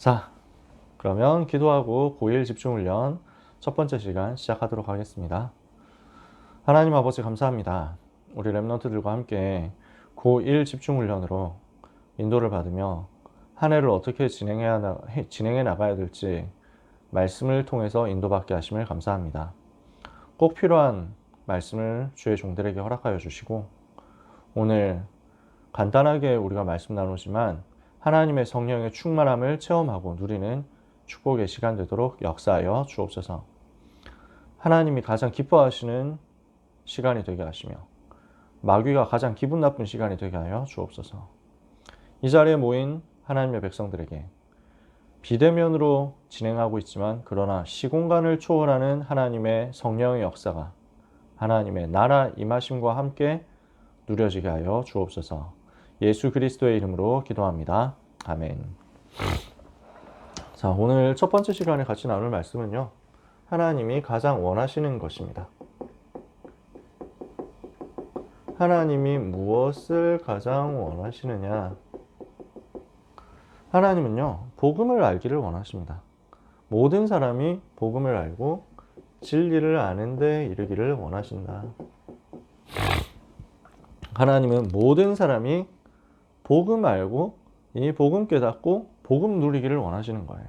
자, 그러면 기도하고 고1 집중훈련 첫 번째 시간 시작하도록 하겠습니다. 하나님 아버지 감사합니다. 우리 랩런트들과 함께 고1 집중훈련으로 인도를 받으며 한 해를 어떻게 진행해 나가야 될지 말씀을 통해서 인도받게 하심을 감사합니다. 꼭 필요한 말씀을 주의 종들에게 허락하여 주시고 오늘 간단하게 우리가 말씀 나누지만 하나님의 성령의 충만함을 체험하고 누리는 축복의 시간 되도록 역사하여 주옵소서. 하나님이 가장 기뻐하시는 시간이 되게 하시며 마귀가 가장 기분 나쁜 시간이 되게 하여 주옵소서. 이 자리에 모인 하나님의 백성들에게 비대면으로 진행하고 있지만 그러나 시공간을 초월하는 하나님의 성령의 역사가 하나님의 나라 임하심과 함께 누려지게 하여 주옵소서. 예수 그리스도의 이름으로 기도합니다. 아멘. 자, 오늘 첫 번째 시간에 같이 나눌 말씀은요. 하나님이 가장 원하시는 것입니다. 하나님이 무엇을 가장 원하시느냐? 하나님은요, 복음을 알기를 원하십니다. 모든 사람이 복음을 알고 진리를 아는 데 이르기를 원하신다. 하나님은 모든 사람이 복음 알고 이 복음 깨닫고 복음 누리기를 원하시는 거예요.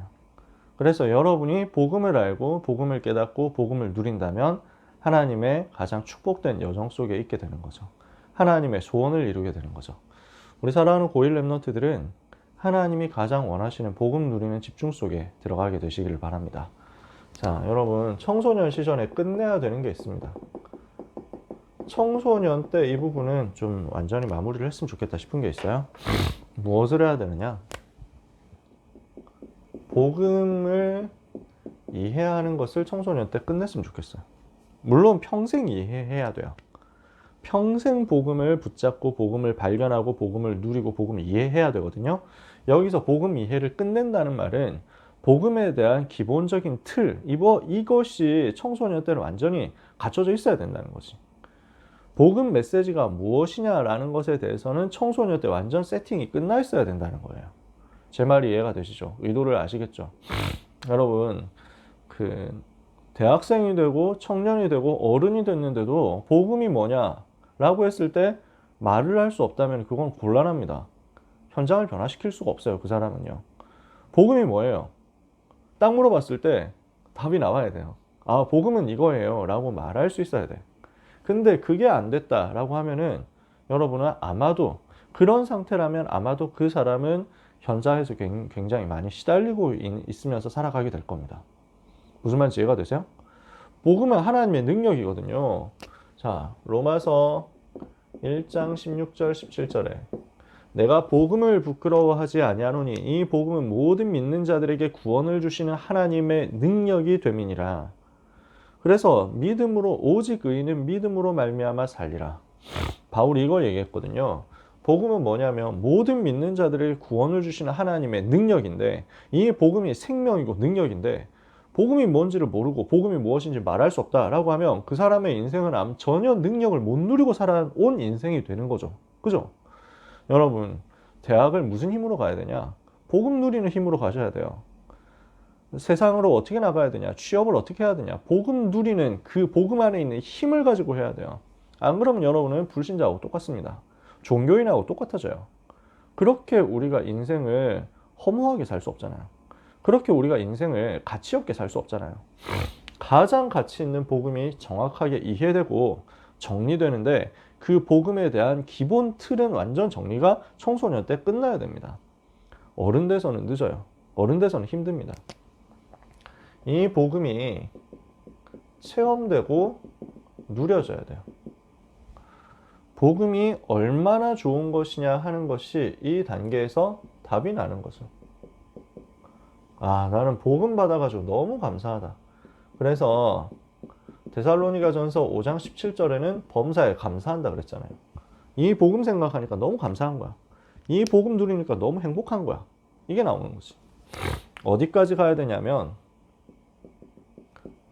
그래서 여러분이 복음을 알고 복음을 깨닫고 복음을 누린다면 하나님의 가장 축복된 여정 속에 있게 되는 거죠. 하나님의 소원을 이루게 되는 거죠. 우리 사랑하는 고1 랩런트들은 하나님이 가장 원하시는 복음 누리는 집중 속에 들어가게 되시기를 바랍니다. 자, 여러분 청소년 시절에 끝내야 되는 게 있습니다. 청소년 때 이 부분은 좀 완전히 마무리를 했으면 좋겠다 싶은 게 있어요. 무엇을 해야 되느냐? 복음을 이해하는 것을 청소년 때 끝냈으면 좋겠어요. 물론 평생 이해해야 돼요. 평생 복음을 붙잡고 복음을 발견하고 복음을 누리고 복음을 이해해야 되거든요. 여기서 복음 이해를 끝낸다는 말은 복음에 대한 기본적인 틀, 이것이 청소년 때는 완전히 갖춰져 있어야 된다는 거지. 복음 메시지가 무엇이냐라는 것에 대해서는 청소년 때 완전 세팅이 끝나 있어야 된다는 거예요. 제 말이 이해가 되시죠? 의도를 아시겠죠? 여러분, 대학생이 되고 청년이 되고 어른이 됐는데도 복음이 뭐냐라고 했을 때 말을 할 수 없다면 그건 곤란합니다. 현장을 변화시킬 수가 없어요. 그 사람은요. 복음이 뭐예요? 딱 물어봤을 때 답이 나와야 돼요. 아, 복음은 이거예요 라고 말할 수 있어야 돼. 근데 그게 안 됐다라고 하면은 여러분은 아마도 그런 상태라면 아마도 그 사람은 현장에서 굉장히 많이 시달리고 있으면서 살아가게 될 겁니다. 무슨 말인지 이해가 되세요? 복음은 하나님의 능력이거든요. 자, 로마서 1장 16절 17절에 내가 복음을 부끄러워하지 아니하노니 이 복음은 모든 믿는 자들에게 구원을 주시는 하나님의 능력이 됨이니라. 그래서 믿음으로 오직 의인은 믿음으로 말미암아 살리라. 바울이 이걸 얘기했거든요. 복음은 뭐냐면 모든 믿는 자들에게 구원을 주시는 하나님의 능력인데 이 복음이 생명이고 능력인데 복음이 뭔지를 모르고 복음이 무엇인지 말할 수 없다라고 하면 그 사람의 인생은 전혀 능력을 못 누리고 살아온 인생이 되는 거죠. 그죠? 여러분, 대학을 무슨 힘으로 가야 되냐? 복음 누리는 힘으로 가셔야 돼요. 세상으로 어떻게 나가야 되냐? 취업을 어떻게 해야 되냐? 복음 누리는 그 복음 안에 있는 힘을 가지고 해야 돼요. 안 그러면 여러분은 불신자하고 똑같습니다. 종교인하고 똑같아져요. 그렇게 우리가 인생을 허무하게 살 수 없잖아요. 그렇게 우리가 인생을 가치 없게 살 수 없잖아요. 가장 가치 있는 복음이 정확하게 이해되고 정리되는데 그 복음에 대한 기본 틀은 완전 정리가 청소년 때 끝나야 됩니다. 어른 돼서는 늦어요. 어른 돼서는 힘듭니다. 이 복음이 체험되고 누려져야 돼요. 복음이 얼마나 좋은 것이냐 하는 것이 이 단계에서 답이 나는 거죠. 아, 나는 복음 받아가지고 너무 감사하다. 그래서 데살로니가전서 5장 17절에는 범사에 감사한다 그랬잖아요. 이 복음 생각하니까 너무 감사한 거야. 이 복음 누리니까 너무 행복한 거야. 이게 나오는 거지. 어디까지 가야 되냐면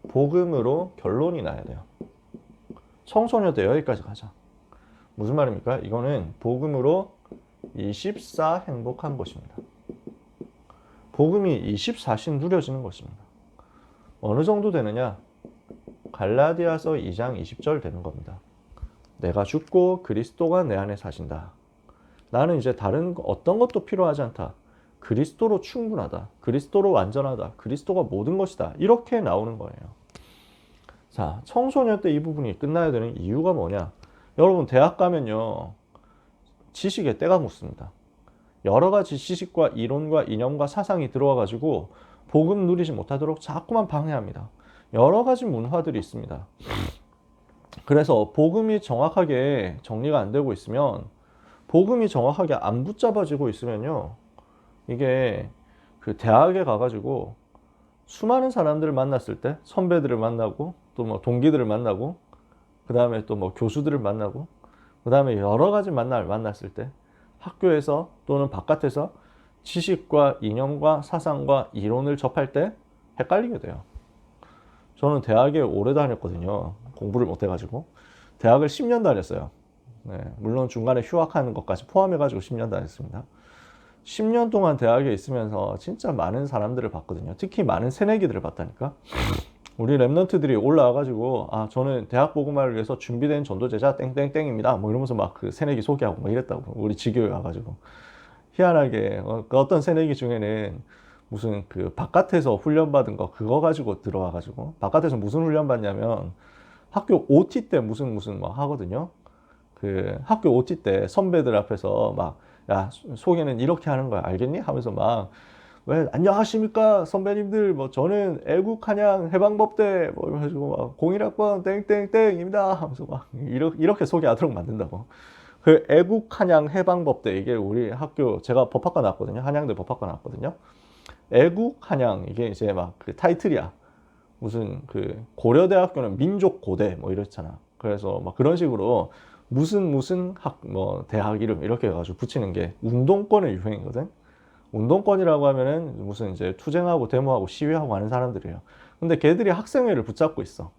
복음으로 결론이 나야 돼요. 청소년 때 여기까지 가자. 무슨 말입니까? 이거는 복음으로 24 행복한 것입니다. 복음이 24신 누려지는 것입니다. 어느 정도 되느냐? 갈라디아서 2장 20절 되는 겁니다. 내가 죽고 그리스도가 내 안에 사신다. 나는 이제 다른 어떤 것도 필요하지 않다. 그리스도로 충분하다. 그리스도로 완전하다. 그리스도가 모든 것이다. 이렇게 나오는 거예요. 자, 청소년 때 이 부분이 끝나야 되는 이유가 뭐냐? 여러분 대학 가면요. 지식의 때가 묻습니다. 여러 가지 지식과 이론과 이념과 사상이 들어와 가지고 복음 누리지 못하도록 자꾸만 방해합니다. 여러 가지 문화들이 있습니다. 그래서 복음이 정확하게 정리가 안 되고 있으면, 복음이 정확하게 안 붙잡아지고 있으면요, 이게 그 대학에 가가지고 수많은 사람들을 만났을 때, 선배들을 만나고 또 뭐 동기들을 만나고 그 다음에 또 뭐 교수들을 만나고 그 다음에 여러 가지 만났을 때, 학교에서 또는 바깥에서 지식과 이념과 사상과 이론을 접할 때 헷갈리게 돼요. 저는 대학에 오래 다녔거든요. 공부를 못 해가지고. 대학을 10년 다녔어요. 네, 물론 중간에 휴학하는 것까지 포함해가지고 10년 다녔습니다. 10년 동안 대학에 있으면서 진짜 많은 사람들을 봤거든요. 특히 많은 새내기들을 봤다니까. 우리 랩런트들이 올라와가지고, 아, 저는 대학 복음화를 위해서 준비된 전도제자 땡땡땡입니다. 뭐 이러면서 막 그 새내기 소개하고 막 이랬다고. 우리 지교에 와가지고. 희한하게, 그 어떤 새내기 중에는 무슨 그 바깥에서 훈련받은 거 그거 가지고 들어와가지고, 바깥에서 무슨 훈련 받냐면 학교 OT 때 무슨 뭐 하거든요. 그 학교 OT 때 선배들 앞에서 막, 야, 소개는 이렇게 하는 거야. 알겠니? 하면서 막, 왜, 안녕하십니까, 선배님들. 뭐, 저는 애국 한양 해방법대, 뭐, 이래가지고 막, 01학번 땡땡땡입니다. 하면서 막, 이렇게 소개하도록 만든다고. 그 애국 한양 해방법대, 이게 우리 학교, 제가 법학과 나왔거든요. 한양대 법학과 나왔거든요. 애국 한양, 이게 이제 막 그 타이틀이야. 무슨 그 고려대학교는 민족고대, 뭐 이렇잖아. 그래서 막 그런 식으로 무슨 뭐 대학 이름 이렇게 해가지고 붙이는 게 운동권의 유행이거든. 운동권이라고 하면은 무슨 이제 투쟁하고 데모하고 시위하고 하는 사람들이에요. 근데 걔들이 학생회를 붙잡고 있어.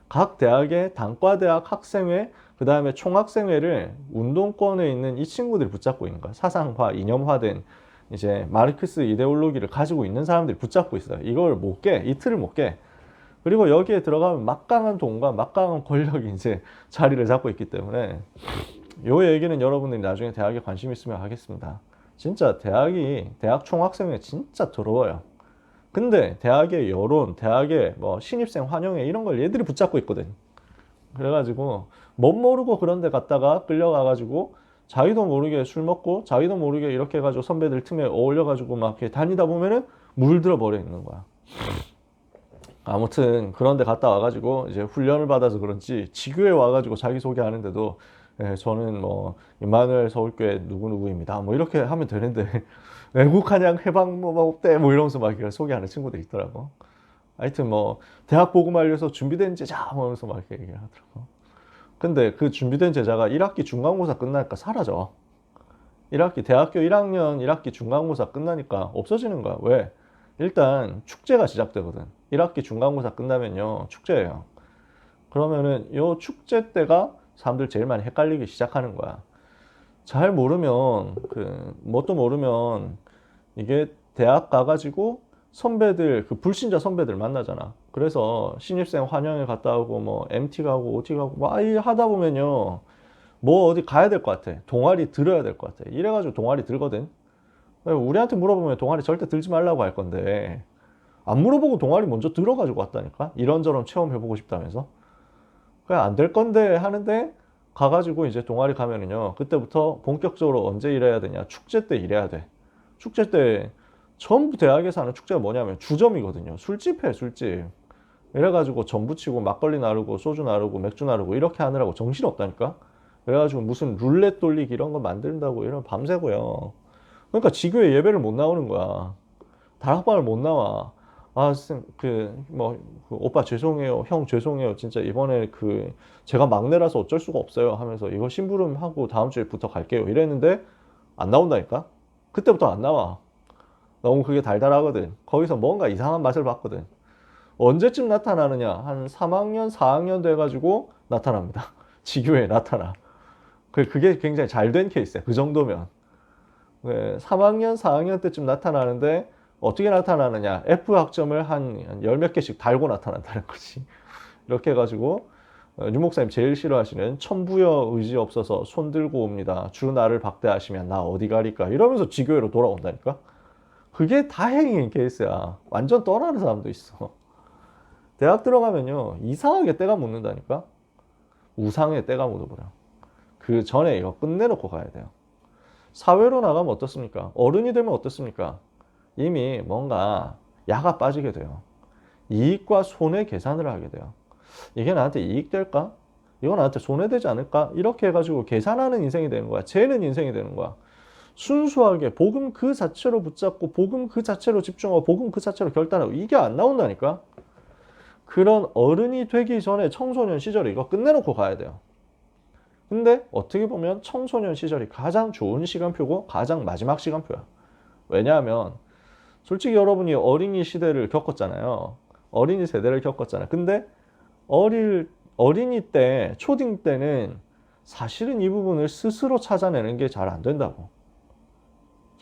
각 대학의 단과대학 학생회, 그 다음에 총학생회를 운동권에 있는 이 친구들이 붙잡고 있는 거야. 사상화, 이념화된 이제 마르크스 이데올로기를 가지고 있는 사람들이 붙잡고 있어요. 이걸 못 깨, 이틀을 못 깨. 그리고 여기에 들어가면 막강한 돈과 막강한 권력이 이제 자리를 잡고 있기 때문에, 요 얘기는 여러분들이 나중에 대학에 관심 있으면 하겠습니다. 진짜 대학 총학생회 진짜 더러워요. 근데 대학의 여론, 대학의 뭐 신입생 환영회 이런 걸 얘들이 붙잡고 있거든. 그래가지고 멋 모르고 그런 데 갔다가 끌려가가지고 자기도 모르게 술 먹고 자기도 모르게 이렇게 해가지고 선배들 틈에 어울려가지고 막 이렇게 다니다 보면은 물들어 버려 있는 거야. 아무튼 그런 데 갔다 와가지고 이제 훈련을 받아서 그런지 지교에 와가지고 자기소개하는데도, 예, 저는 뭐 임마누엘 서울교회 누구누구입니다 뭐 이렇게 하면 되는데 외국 한양 해방 뭐때 이러면서 막 소개하는 친구들 있더라고. 하여튼 뭐 대학 복음화를 위해서 준비된 제자 뭐 하면서 막 이렇게 얘기하더라고. 근데 그 준비된 제자가 1학기 중간고사 끝나니까 사라져. 1학기 대학교 1학년 1학기 중간고사 끝나니까 없어지는 거야. 왜? 일단 축제가 시작되거든. 1학기 중간고사 끝나면요 축제예요. 그러면은 요 축제 때가 사람들 제일 많이 헷갈리기 시작하는 거야. 잘 모르면 그 뭣도 모르면 이게 대학 가가지고 선배들 그 불신자 선배들 만나잖아. 그래서 신입생 환영회 갔다 오고 뭐 MT 가고 OT 가고 막 하다 보면요 뭐 어디 가야 될 것 같아. 동아리 들어야 될 것 같아. 이래가지고 동아리 들거든. 우리한테 물어보면 동아리 절대 들지 말라고 할 건데 안 물어보고 동아리 먼저 들어가지고 왔다니까. 이런저런 체험해보고 싶다면서. 그냥 안 될 건데 하는데 가가지고 이제 동아리 가면은요 그때부터 본격적으로 언제 일해야 되냐, 축제 때 일해야 돼. 축제 때 전부 대학에서 하는 축제가 뭐냐면 주점이거든요. 술집 해, 술집. 이래가지고 전 부치고 막걸리 나르고 소주 나르고 맥주 나르고 이렇게 하느라고 정신 없다니까. 그래가지고 무슨 룰렛 돌리기 이런 거 만든다고 이런 밤새고요. 그러니까 지교에 예배를 못 나오는 거야. 다락방을 못 나와. 아, 그 오빠 죄송해요. 형 죄송해요. 진짜 이번에 제가 막내라서 어쩔 수가 없어요. 하면서 이거 심부름하고 다음 주에부터 갈게요. 이랬는데 안 나온다니까? 그때부터 안 나와. 너무 그게 달달하거든. 거기서 뭔가 이상한 맛을 봤거든. 언제쯤 나타나느냐? 한 3학년, 4학년 돼가지고 나타납니다. 지교에 나타나. 그게 굉장히 잘 된 케이스야. 그 정도면. 네, 3학년, 4학년 때쯤 나타나는데 어떻게 나타나느냐? F 학점을 한 열 몇 개씩 달고 나타난다는 거지. 이렇게 해가지고 윤 목사님 제일 싫어하시는 천부여 의지 없어서 손 들고 옵니다. 주 나를 박대하시면 나 어디 가리까? 이러면서 지교회로 돌아온다니까? 그게 다행인 케이스야. 완전 떠나는 사람도 있어. 대학 들어가면요. 이상하게 때가 묻는다니까? 우상에 때가 묻어버려. 그 전에 이거 끝내놓고 가야 돼요. 사회로 나가면 어떻습니까? 어른이 되면 어떻습니까? 이미 뭔가 야가 빠지게 돼요. 이익과 손해 계산을 하게 돼요. 이게 나한테 이익 될까? 이거 나한테 손해되지 않을까? 이렇게 해가지고 계산하는 인생이 되는 거야. 재는 인생이 되는 거야. 순수하게 복음 그 자체로 붙잡고 복음 그 자체로 집중하고 복음 그 자체로 결단하고 이게 안 나온다니까? 그런 어른이 되기 전에 청소년 시절에 이거 끝내놓고 가야 돼요. 근데 어떻게 보면 청소년 시절이 가장 좋은 시간표고 가장 마지막 시간표야. 왜냐하면 솔직히 여러분이 어린이 시대를 겪었잖아요. 어린이 세대를 겪었잖아요. 근데 어린이 때, 초딩 때는 사실은 이 부분을 스스로 찾아내는 게 잘 안 된다고.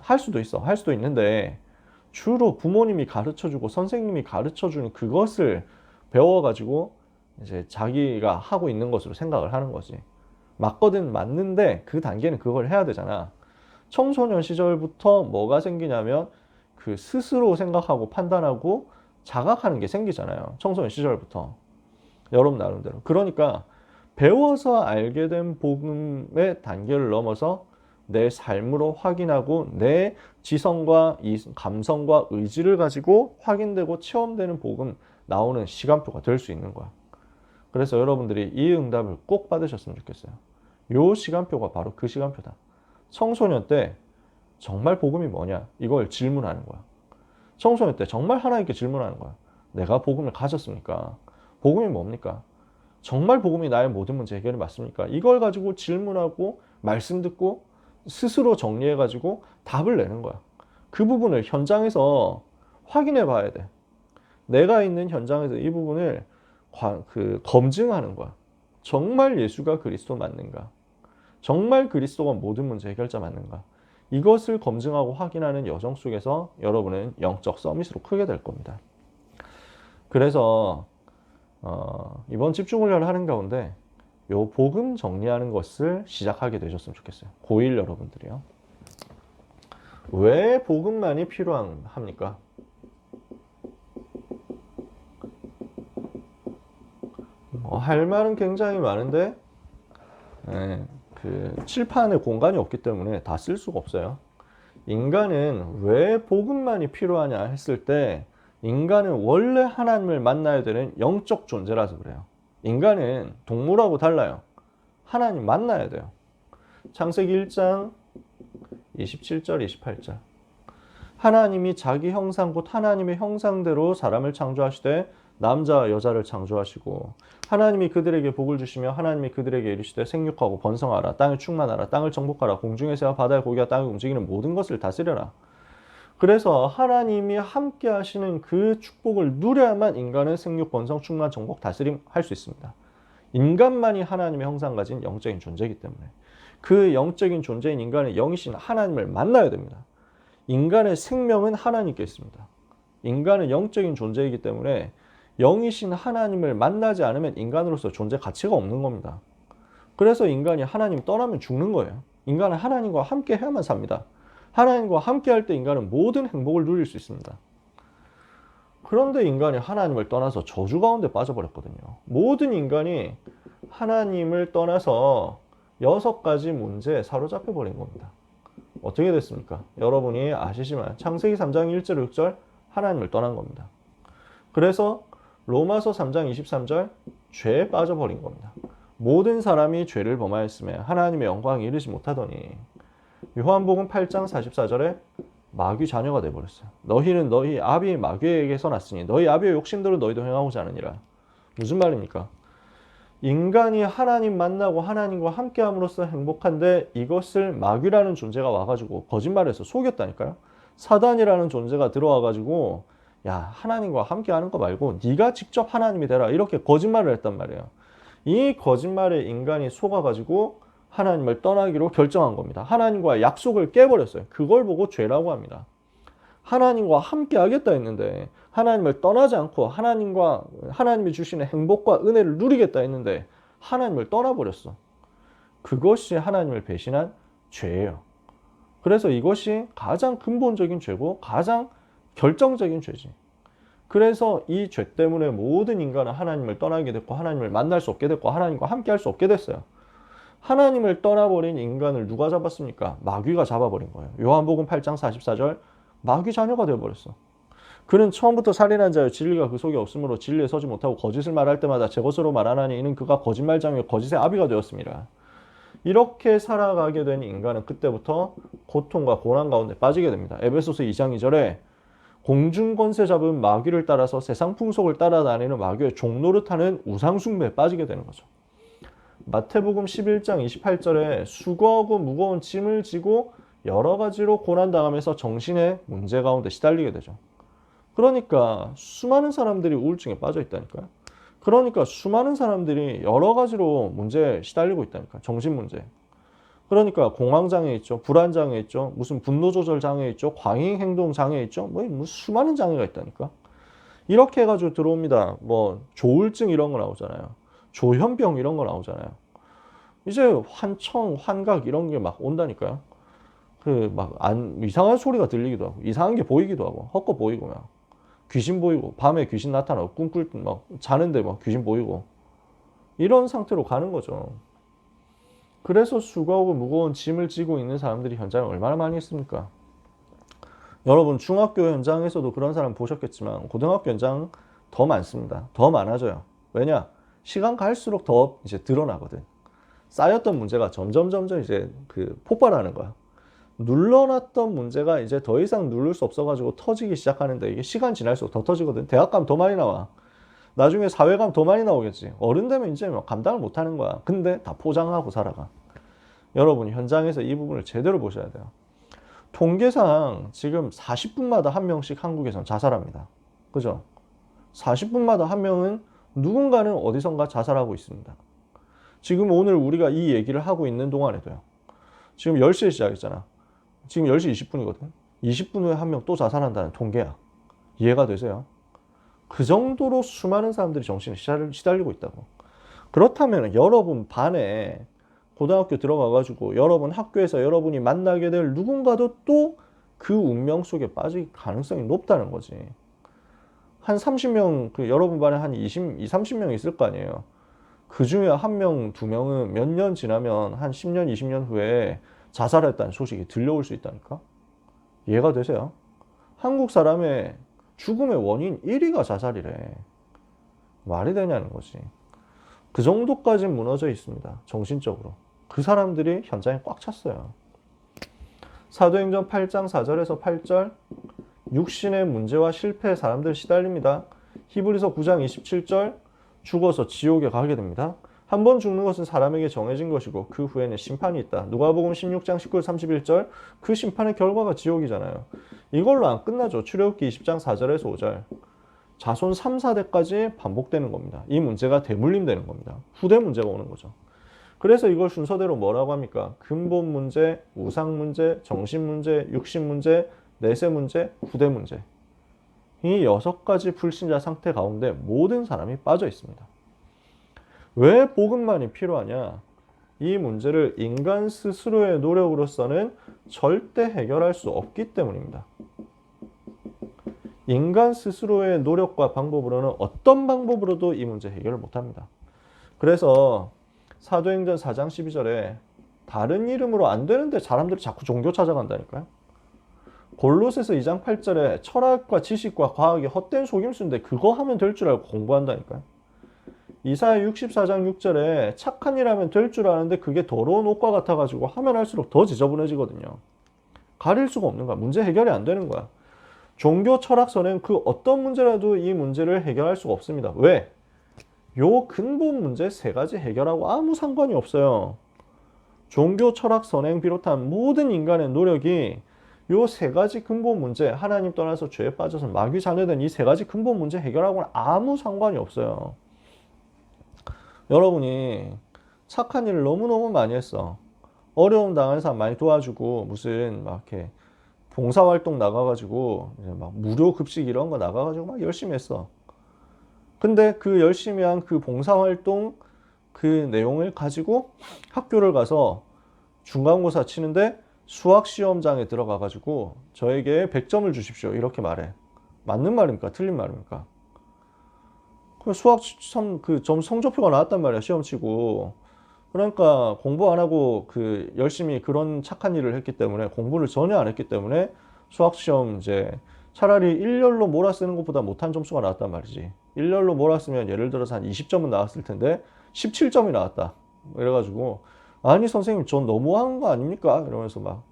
할 수도 있어. 할 수도 있는데 주로 부모님이 가르쳐주고 선생님이 가르쳐주는 그것을 배워가지고 이제 자기가 하고 있는 것으로 생각을 하는 거지. 맞거든 맞는데 그 단계는 그걸 해야 되잖아. 청소년 시절부터 뭐가 생기냐면 그 스스로 생각하고 판단하고 자각하는 게 생기잖아요. 청소년 시절부터. 여러분 나름대로. 그러니까 배워서 알게 된 복음의 단계를 넘어서 내 삶으로 확인하고 내 지성과 이 감성과 의지를 가지고 확인되고 체험되는 복음 나오는 시간표가 될 수 있는 거야. 그래서 여러분들이 이 응답을 꼭 받으셨으면 좋겠어요. 요 시간표가 바로 그 시간표다. 청소년 때 정말 복음이 뭐냐? 이걸 질문하는 거야. 청소년 때 정말 하나님께 질문하는 거야. 내가 복음을 가졌습니까? 복음이 뭡니까? 정말 복음이 나의 모든 문제 해결이 맞습니까? 이걸 가지고 질문하고 말씀 듣고 스스로 정리해가지고 답을 내는 거야. 그 부분을 현장에서 확인해 봐야 돼. 내가 있는 현장에서 이 부분을 검증하는 거야. 정말 예수가 그리스도 맞는가? 정말 그리스도가 모든 문제 해결자 맞는가? 이것을 검증하고 확인하는 여정 속에서 여러분은 영적 서밋으로 크게 될 겁니다. 그래서 이번 집중훈련을 하는 가운데 요 복음 정리하는 것을 시작하게 되셨으면 좋겠어요. 고1 여러분들이요. 왜 복음만이 필요합니까? 할 말은 굉장히 많은데 그 칠판에 공간이 없기 때문에 다 쓸 수가 없어요. 인간은 왜 복음만이 필요하냐 했을 때 인간은 원래 하나님을 만나야 되는 영적 존재라서 그래요. 인간은 동물하고 달라요. 하나님 만나야 돼요. 창세기 1장 27절 28절 하나님이 자기 형상 곧 하나님의 형상대로 사람을 창조하시되 남자와 여자를 창조하시고 하나님이 그들에게 복을 주시며 하나님이 그들에게 이르시되 생육하고 번성하라 땅을 충만하라 땅을 정복하라 공중의 새와 바다의 고기와 땅에 움직이는 모든 것을 다스려라. 그래서 하나님이 함께 하시는 그 축복을 누려야만 인간은 생육, 번성, 충만, 정복, 다스림 할 수 있습니다. 인간만이 하나님의 형상 가진 영적인 존재이기 때문에 그 영적인 존재인 인간의 영이신 하나님을 만나야 됩니다. 인간의 생명은 하나님께 있습니다. 인간은 영적인 존재이기 때문에 영이신 하나님을 만나지 않으면 인간으로서 존재 가치가 없는 겁니다. 그래서 인간이 하나님 떠나면 죽는 거예요. 인간은 하나님과 함께 해야만 삽니다. 하나님과 함께 할 때 인간은 모든 행복을 누릴 수 있습니다. 그런데 인간이 하나님을 떠나서 저주 가운데 빠져버렸거든요. 모든 인간이 하나님을 떠나서 6가지 문제에 사로잡혀 버린 겁니다. 어떻게 됐습니까? 여러분이 아시지만 창세기 3장 1절 6절 하나님을 떠난 겁니다. 그래서 로마서 3장 23절 죄에 빠져버린 겁니다. 모든 사람이 죄를 범하였으며 하나님의 영광에 이르지 못하더니 요한복음 8장 44절에 마귀 자녀가 되어버렸어요. 너희는 너희 아비 마귀에게서 났으니 너희 아비의 욕심대로 너희도 행하고자 하느니라. 무슨 말입니까? 인간이 하나님 만나고 하나님과 함께함으로써 행복한데 이것을 마귀라는 존재가 와가지고 거짓말해서 속였다니까요. 사단이라는 존재가 들어와가지고 야 하나님과 함께하는 거 말고 네가 직접 하나님이 되라 이렇게 거짓말을 했단 말이에요. 이 거짓말에 인간이 속아가지고 하나님을 떠나기로 결정한 겁니다. 하나님과 약속을 깨버렸어요. 그걸 보고 죄라고 합니다. 하나님과 함께 하겠다 했는데, 하나님을 떠나지 않고 하나님이 주시는 행복과 은혜를 누리겠다 했는데 하나님을 떠나버렸어. 그것이 하나님을 배신한 죄예요. 그래서 이것이 가장 근본적인 죄고 가장 결정적인 죄지. 그래서 이 죄 때문에 모든 인간은 하나님을 떠나게 됐고 하나님을 만날 수 없게 됐고 하나님과 함께 할 수 없게 됐어요. 하나님을 떠나버린 인간을 누가 잡았습니까? 마귀가 잡아버린 거예요. 요한복음 8장 44절, 마귀 자녀가 되어버렸어. 그는 처음부터 살인한 자여 진리가 그 속에 없으므로 진리에 서지 못하고 거짓을 말할 때마다 제 것으로 말하나니 이는 그가 거짓말장이요 거짓의 아비가 되었습니다. 이렇게 살아가게 된 인간은 그때부터 고통과 고난 가운데 빠지게 됩니다. 에베소서 2장 2절에 공중권세 잡은 마귀를 따라서 세상 풍속을 따라다니는 마귀의 종노릇하는 우상숭배에 빠지게 되는 거죠. 마태복음 11장 28절에 수고하고 무거운 짐을 지고 여러 가지로 고난당하면서 정신의 문제 가운데 시달리게 되죠. 그러니까 수많은 사람들이 우울증에 빠져 있다니까요. 그러니까 수많은 사람들이 여러 가지로 문제에 시달리고 있다니까. 정신 문제. 그러니까 공황장애 있죠. 불안장애 있죠. 무슨 분노조절 장애 있죠. 과잉행동 장애 있죠. 뭐 수많은 장애가 있다니까. 이렇게 해가지고 들어옵니다. 뭐 조울증 이런 거 나오잖아요. 조현병 이런 거 나오잖아요. 이제 환청, 환각 이런 게 막 온다니까요. 이상한 소리가 들리기도 하고, 이상한 게 보이기도 하고, 헛것 보이고, 막 귀신 보이고, 밤에 귀신 나타나고, 꿈꿀 때 막 자는데 막 귀신 보이고, 이런 상태로 가는 거죠. 그래서 수고하고 무거운 짐을 지고 있는 사람들이 현장에 얼마나 많이 있습니까? 여러분 중학교 현장에서도 그런 사람 보셨겠지만 고등학교 현장 더 많습니다. 더 많아져요. 왜냐? 시간 갈수록 더 이제 드러나거든. 쌓였던 문제가 점점 이제 폭발하는 거야. 눌러놨던 문제가 이제 더 이상 누를 수 없어가지고 터지기 시작하는데 이게 시간 지날수록 더 터지거든. 대학 가면 더 많이 나와. 나중에 사회 가면 더 많이 나오겠지. 어른 되면 이제 감당을 못 하는 거야. 근데 다 포장하고 살아가. 여러분 현장에서 이 부분을 제대로 보셔야 돼요. 통계상 지금 40분마다 한 명씩 한국에선 자살합니다. 그죠? 40분마다 한 명은 누군가는 어디선가 자살하고 있습니다. 지금 오늘 우리가 이 얘기를 하고 있는 동안에도요. 지금 10시에 시작했잖아. 지금 10시 20분이거든. 20분 후에 한 명 또 자살한다는 통계야. 이해가 되세요? 그 정도로 수많은 사람들이 정신에 시달리고 있다고. 그렇다면 여러분 반에 고등학교 들어가가지고 여러분 학교에서 여러분이 만나게 될 누군가도 또 그 운명 속에 빠질 가능성이 높다는 거지. 한 30명, 여러분 반에 한 30명 있을 거 아니에요. 그 중에 한 명, 두 명은 몇 년 지나면 한 10년, 20년 후에 자살했다는 소식이 들려올 수 있다니까? 이해가 되세요? 한국 사람의 죽음의 원인 1위가 자살이래. 말이 되냐는 거지. 그 정도까지 무너져 있습니다. 정신적으로. 그 사람들이 현장에 꽉 찼어요. 사도행전 8장 4절에서 8절 육신의 문제와 실패에 사람들 시달립니다. 히브리서 9장 27절 죽어서 지옥에 가게 됩니다. 한 번 죽는 것은 사람에게 정해진 것이고 그 후에는 심판이 있다. 누가복음 16장 19, 31절 그 심판의 결과가 지옥이잖아요. 이걸로 안 끝나죠. 출애굽기 20장 4절에서 5절 자손 3, 4대까지 반복되는 겁니다. 이 문제가 대물림되는 겁니다. 후대 문제가 오는 거죠. 그래서 이걸 순서대로 뭐라고 합니까? 근본 문제, 우상 문제, 정신 문제, 육신 문제, 내세 문제, 후대 문제. 이 6가지 불신자 상태 가운데 모든 사람이 빠져 있습니다. 왜 복음만이 필요하냐? 이 문제를 인간 스스로의 노력으로서는 절대 해결할 수 없기 때문입니다. 인간 스스로의 노력과 방법으로는 어떤 방법으로도 이 문제 해결을 못합니다. 그래서 사도행전 4장 12절에 다른 이름으로 안 되는데 사람들이 자꾸 종교 찾아간다니까요. 골로새서 2장 8절에 철학과 지식과 과학이 헛된 속임수인데 그거 하면 될 줄 알고 공부한다니까요. 이사야 64장 6절에 착한 일 하면 될 줄 아는데 그게 더러운 옷과 같아가지고 하면 할수록 더 지저분해지거든요. 가릴 수가 없는 거야. 문제 해결이 안 되는 거야. 종교 철학서는 그 어떤 문제라도 이 문제를 해결할 수가 없습니다. 왜? 요 근본 문제 3가지 해결하고 아무 상관이 없어요. 종교 철학 선행 비롯한 모든 인간의 노력이 요 3가지 근본 문제, 하나님 떠나서 죄에 빠져서 마귀 자녀된 이 3가지 근본 문제 해결하고는 아무 상관이 없어요. 여러분이 착한 일을 너무너무 많이 했어. 어려움 당하는 사람 많이 도와주고 무슨 막 이렇게 봉사활동 나가가지고 이제 막 무료 급식 이런 거 나가가지고 막 열심히 했어. 근데 그 열심히 한 그 봉사활동 그 내용을 가지고 학교를 가서 중간고사 치는데 수학시험장에 들어가가지고 저에게 100점을 주십시오. 이렇게 말해. 맞는 말입니까? 틀린 말입니까? 그 수학 그 점 성적표가 나왔단 말이야. 시험 치고. 그러니까 공부 안 하고 그 열심히 그런 착한 일을 했기 때문에 공부를 전혀 안 했기 때문에 수학시험 이제 차라리 일렬로 몰아쓰는 것보다 못한 점수가 나왔단 말이지. 일렬로 몰았으면 예를 들어서 한 20점은 나왔을 텐데 17점이 나왔다. 이래가지고 아니 선생님 전 너무한 거 아닙니까? 이러면서 막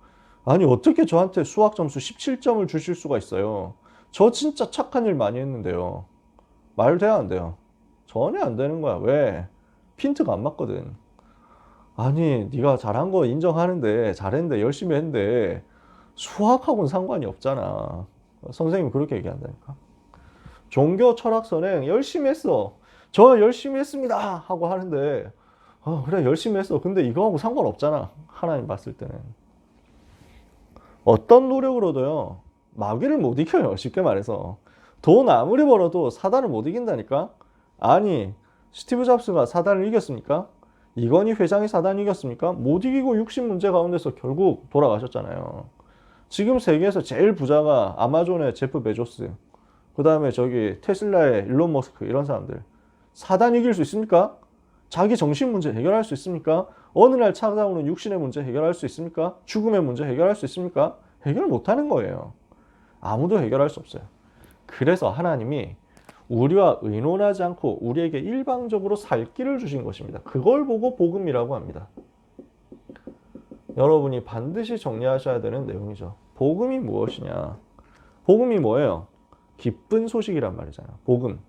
아니 어떻게 저한테 수학 점수 17점을 주실 수가 있어요? 저 진짜 착한 일 많이 했는데요. 말 돼야 안 돼요? 전혀 안 되는 거야. 왜? 핀트가 안 맞거든. 아니 네가 잘한 거 인정하는데 잘했는데 열심히 했는데 수학하고는 상관이 없잖아. 선생님 그렇게 얘기한다니까. 종교 철학 선행 열심히 했어. 저 열심히 했습니다 하고 하는데 그래 열심히 했어. 근데 이거하고 상관없잖아. 하나님 봤을 때는. 어떤 노력으로도요. 마귀를 못 이겨요. 쉽게 말해서. 돈 아무리 벌어도 사단을 못 이긴다니까. 아니 스티브 잡스가 사단을 이겼습니까? 이건희 회장이 사단을 이겼습니까? 못 이기고 60문제 가운데서 결국 돌아가셨잖아요. 지금 세계에서 제일 부자가 아마존의 제프 베조스, 그 다음에 저기 테슬라의 일론 머스크 이런 사람들. 사단 이길 수 있습니까? 자기 정신 문제 해결할 수 있습니까? 어느 날 찾아오는 육신의 문제 해결할 수 있습니까? 죽음의 문제 해결할 수 있습니까? 해결 못하는 거예요. 아무도 해결할 수 없어요. 그래서 하나님이 우리와 의논하지 않고 우리에게 일방적으로 살 길을 주신 것입니다. 그걸 보고 복음이라고 합니다. 여러분이 반드시 정리하셔야 되는 내용이죠. 복음이 무엇이냐? 복음이 뭐예요? 기쁜 소식이란 말이잖아요. 복음.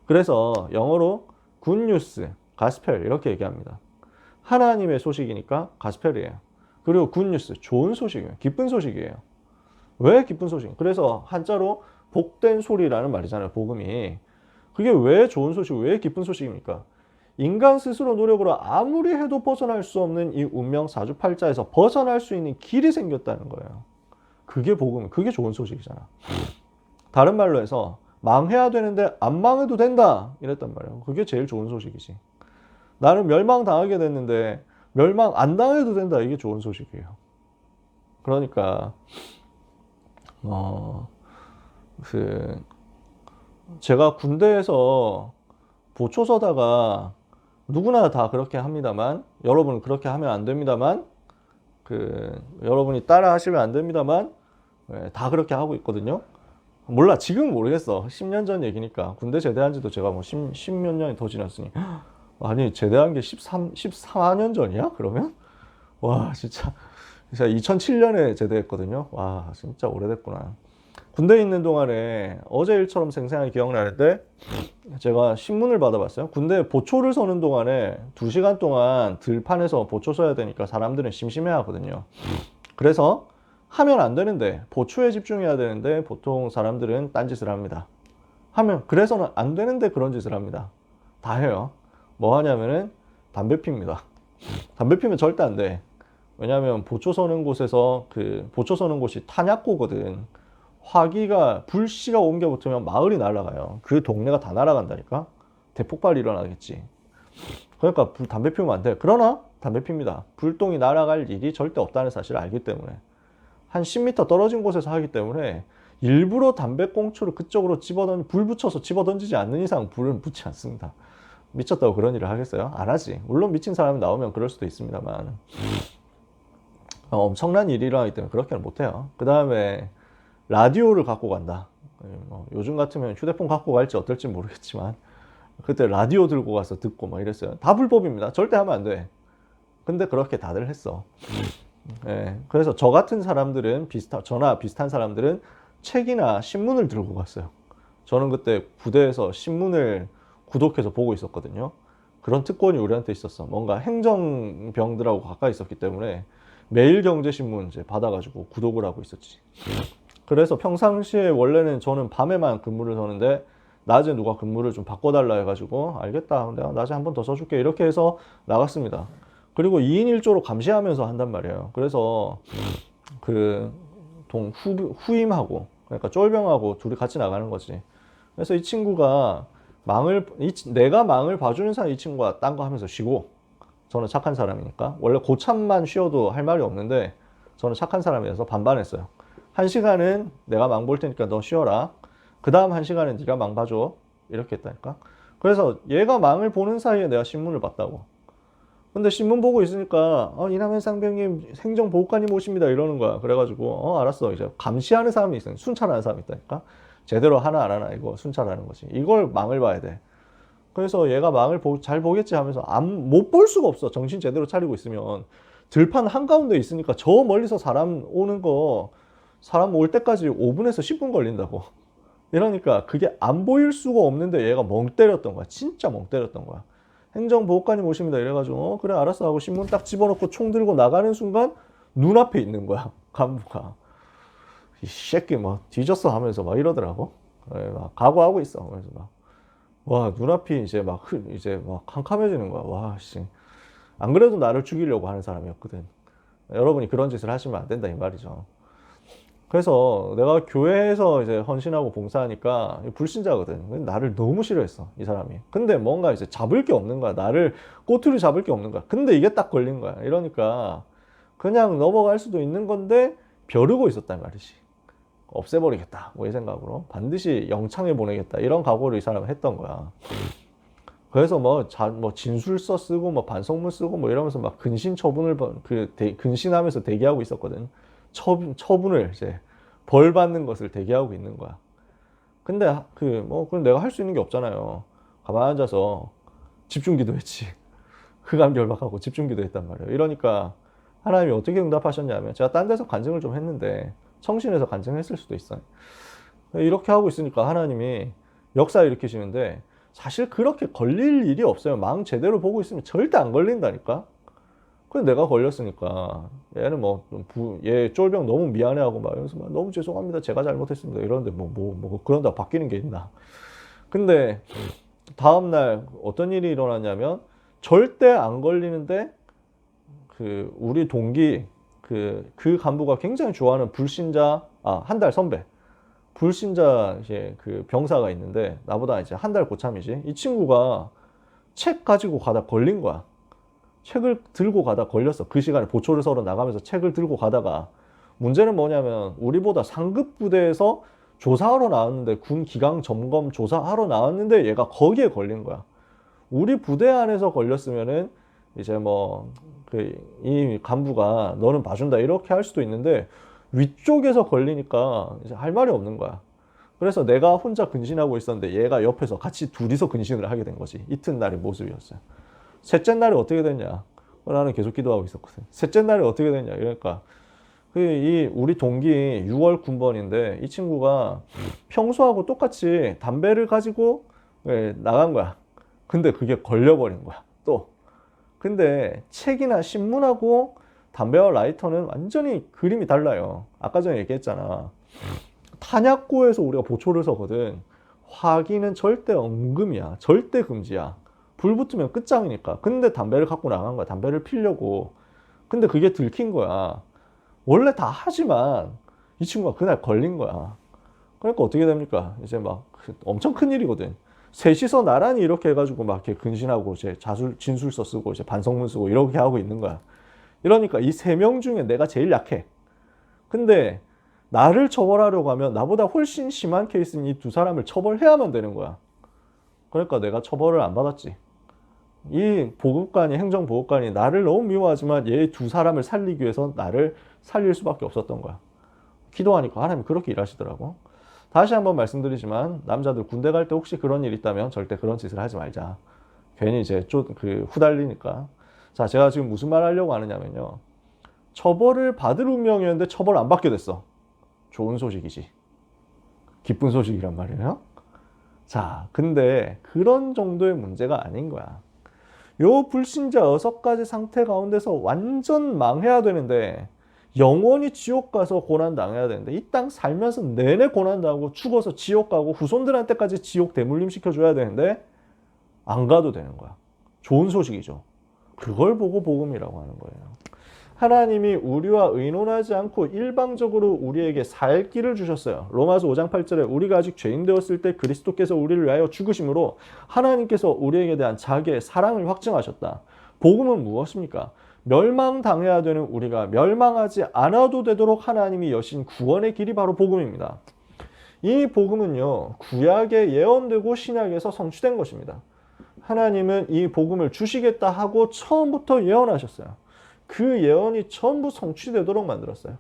그래서 영어로 굿뉴스, 가스펠 이렇게 얘기합니다. 하나님의 소식이니까 가스펠이에요. 그리고 굿뉴스, 좋은 소식이에요. 기쁜 소식이에요. 왜 기쁜 소식? 그래서 한자로 복된 소리라는 말이잖아요. 복음이. 그게 왜 좋은 소식, 왜 기쁜 소식입니까? 인간 스스로 노력으로 아무리 해도 벗어날 수 없는 이 운명 사주팔자에서 벗어날 수 있는 길이 생겼다는 거예요. 그게 복음, 그게 좋은 소식이잖아. 다른 말로 해서 망해야 되는데 안 망해도 된다 이랬단 말이에요. 그게 제일 좋은 소식이지. 나는 멸망당하게 됐는데 멸망 안 당해도 된다. 이게 좋은 소식이에요. 그러니까 제가 군대에서 보초서다가 누구나 다 그렇게 합니다만 여러분은 그렇게 하면 안 됩니다만 여러분이 따라 하시면 안 됩니다만 다 그렇게 하고 있거든요. 몰라 지금 모르겠어. 10년 전 얘기니까. 군대 제대한 지도 제가 뭐 10몇 년이 더 지났으니 아니 제대한 게 14년 전이야? 그러면? 와 진짜 2007년에 제대했거든요. 와 진짜 오래됐구나. 군대에 있는 동안에 어제 일처럼 생생하게 기억나는데 제가 신문을 받아봤어요. 군대 보초를 서는 동안에 2시간 동안 들판에서 보초 서야 되니까 사람들은 심심해 하거든요. 그래서 하면 안 되는데 보초에 집중해야 되는데 보통 사람들은 딴짓을 합니다. 그래서는 안 되는데 그런 짓을 합니다. 다 해요. 뭐 하냐면은 담배 핍니다. 담배 피면 절대 안 돼. 왜냐하면 보초 서는 곳에서 보초 서는 곳이 탄약고거든. 화기가 불씨가 옮겨 붙으면 마을이 날아가요. 그 동네가 다 날아간다니까. 대폭발이 일어나겠지. 그러니까 담배 피우면 안 돼. 그러나 담배 핍니다. 불똥이 날아갈 일이 절대 없다는 사실을 알기 때문에 한 10m 떨어진 곳에서 하기 때문에 일부러 담배꽁초를 그쪽으로 불 붙여서 집어던지지 않는 이상 불은 붙지 않습니다. 미쳤다고 그런 일을 하겠어요? 안 하지. 물론 미친 사람이 나오면 그럴 수도 있습니다만 엄청난 일이라 하기 때문에 그렇게는 못해요. 그 다음에 라디오를 갖고 간다. 요즘 같으면 휴대폰 갖고 갈지 어떨지 모르겠지만 그때 라디오 들고 가서 듣고 막 이랬어요. 다 불법입니다. 절대 하면 안 돼. 근데 그렇게 다들 했어. 그래서 저 같은 사람들은 저나 비슷한 사람들은 책이나 신문을 들고 갔어요. 저는 그때 부대에서 신문을 구독해서 보고 있었거든요. 그런 특권이 우리한테 있었어. 뭔가 행정병들하고 가까이 있었기 때문에 매일경제신문 이제 받아가지고 구독을 하고 있었지. 그래서 평상시에 원래는 저는 밤에만 근무를 서는데 낮에 누가 근무를 좀 바꿔달라 해가지고 알겠다. 내가 낮에 한 번 더 써줄게. 이렇게 해서 나갔습니다. 그리고 2인 1조로 감시하면서 한단 말이에요. 그래서 후임하고, 그러니까 쫄병하고 둘이 같이 나가는 거지. 그래서 이 친구가 내가 망을 봐주는 사이 이 친구가 딴 거 하면서 쉬고, 저는 착한 사람이니까 원래 고참만 쉬어도 할 말이 없는데 저는 착한 사람이라서 반반했어요. 한 시간은 내가 망 볼 테니까 너 쉬어라. 그 다음 한 시간은 네가 망 봐줘. 이렇게 했다니까. 그래서 얘가 망을 보는 사이에 내가 신문을 봤다고. 근데 신문 보고 있으니까 이남현 상병님 행정보호관님 오십니다 이러는 거야. 그래가지고 알았어. 이제 감시하는 사람이 있어요. 순찰하는 사람이 있다니까. 제대로 하나 안 하나 이거 순찰하는 거지. 이걸 망을 봐야 돼. 그래서 얘가 망을 잘 보겠지 하면서 못 볼 수가 없어. 정신 제대로 차리고 있으면. 들판 한가운데 있으니까 저 멀리서 사람 오는 거 사람 올 때까지 5분에서 10분 걸린다고. 이러니까 그게 안 보일 수가 없는데 얘가 멍 때렸던 거야. 진짜 멍 때렸던 거야. 행정보호관님 오십니다. 이래가지고 그래 알았어 하고 신문 딱 집어넣고 총 들고 나가는 순간 눈앞에 있는 거야. 간부가. 이 새끼 막 뒤졌어 하면서 막 이러더라고. 막 각오하고 있어. 그래서 막 와 눈앞이 이제 막 캄캄해지는 거야. 와 씨. 안 그래도 나를 죽이려고 하는 사람이었거든. 여러분이 그런 짓을 하시면 안 된다 이 말이죠. 그래서 내가 교회에서 이제 헌신하고 봉사하니까 불신자거든. 나를 너무 싫어했어 이 사람이. 근데 뭔가 이제 잡을 게 없는 거야. 나를 꼬투리 잡을 게 없는 거야. 근데 이게 딱 걸린 거야. 이러니까 그냥 넘어갈 수도 있는 건데 벼르고 있었단 말이지. 없애버리겠다 뭐 이 생각으로 반드시 영창에 보내겠다 이런 각오를 이 사람은 했던 거야. 그래서 뭐 진술서 쓰고 뭐 반성문 쓰고 뭐 이러면서 막 근신 처분을 근신하면서 대기하고 있었거든. 처분을 이제 벌 받는 것을 대기하고 있는 거야. 근데 그럼 내가 할 수 있는 게 없잖아요. 가만히 앉아서 집중기도 했지. 흑암결박하고 집중기도 했단 말이에요. 이러니까 하나님이 어떻게 응답하셨냐면 제가 딴 데서 간증을 좀 했는데 청신에서 간증했을 수도 있어요. 이렇게 하고 있으니까 하나님이 역사 일으키시는데 사실 그렇게 걸릴 일이 없어요. 망 제대로 보고 있으면 절대 안 걸린다니까. 그래서 내가 걸렸으니까 얘는 얘 쫄병 너무 미안해하고 막 이러면서 막 너무 죄송합니다. 제가 잘못했습니다. 이러는데 그런다 바뀌는 게 있나. 근데 다음날 어떤 일이 일어났냐면 절대 안 걸리는데 우리 동기 그 간부가 굉장히 좋아하는 불신자 한 달 선배 불신자 이제 병사가 있는데 나보다 이제 한 달 고참이지. 이 친구가 책 가지고 가다 걸린 거야. 책을 들고 가다 걸렸어. 그 시간에 보초를 서러 나가면서 책을 들고 가다가 문제는 뭐냐면 우리보다 상급 부대에서 조사하러 나왔는데 군 기강 점검 조사하러 나왔는데 얘가 거기에 걸린 거야. 우리 부대 안에서 걸렸으면은 이제 이 간부가 너는 봐준다 이렇게 할 수도 있는데 위쪽에서 걸리니까 이제 할 말이 없는 거야. 그래서 내가 혼자 근신하고 있었는데 얘가 옆에서 같이 둘이서 근신을 하게 된 거지. 이튿날의 모습이었어요. 셋째 날에 어떻게 됐냐? 나는 계속 기도하고 있었거든. 셋째 날에 어떻게 됐냐? 그러니까 우리 동기 6월 군번인데 이 친구가 평소하고 똑같이 담배를 가지고 나간 거야. 근데 그게 걸려버린 거야. 또. 근데 책이나 신문하고 담배와 라이터는 완전히 그림이 달라요. 아까 전에 얘기했잖아. 탄약고에서 우리가 보초를 서거든. 화기는 절대 엄금이야. 절대 금지야. 불 붙으면 끝장이니까. 근데 담배를 갖고 나간 거야. 담배를 피려고. 근데 그게 들킨 거야. 원래 다 하지만 이 친구가 그날 걸린 거야. 그러니까 어떻게 됩니까? 이제 엄청 큰 일이거든. 셋이서 나란히 이렇게 해가지고 막 이렇게 근신하고 이제 진술서 쓰고 이제 반성문 쓰고 이렇게 하고 있는 거야. 이러니까 이 세 명 중에 내가 제일 약해. 근데 나를 처벌하려고 하면 나보다 훨씬 심한 케이스인 이 두 사람을 처벌해야만 되는 거야. 그러니까 내가 처벌을 안 받았지. 이 보급관이 행정보급관이 나를 너무 미워하지만 얘 두 사람을 살리기 위해서 나를 살릴 수밖에 없었던 거야. 기도하니까 하나님이 그렇게 일하시더라고. 다시 한번 말씀드리지만 남자들 군대 갈 때 혹시 그런 일 있다면 절대 그런 짓을 하지 말자. 괜히 이제 후달리니까. 자, 제가 지금 무슨 말 하려고 하느냐면요. 처벌을 받을 운명이었는데 처벌 안 받게 됐어. 좋은 소식이지. 기쁜 소식이란 말이에요. 자, 근데 그런 정도의 문제가 아닌 거야. 요 불신자 6가지 상태 가운데서 완전 망해야 되는데 영원히 지옥 가서 고난 당해야 되는데 이 땅 살면서 내내 고난 당하고 죽어서 지옥 가고 후손들한테까지 지옥 대물림 시켜줘야 되는데 안 가도 되는 거야. 좋은 소식이죠. 그걸 보고 복음이라고 하는 거예요. 하나님이 우리와 의논하지 않고 일방적으로 우리에게 살 길을 주셨어요. 로마서 5장 8절에 우리가 아직 죄인 되었을 때 그리스도께서 우리를 위하여 죽으심으로 하나님께서 우리에게 대한 자기의 사랑을 확증하셨다. 복음은 무엇입니까? 멸망당해야 되는 우리가 멸망하지 않아도 되도록 하나님이 여신 구원의 길이 바로 복음입니다. 이 복음은요, 구약에 예언되고 신약에서 성취된 것입니다. 하나님은 이 복음을 주시겠다 하고 처음부터 예언하셨어요. 그 예언이 전부 성취되도록 만들었어요.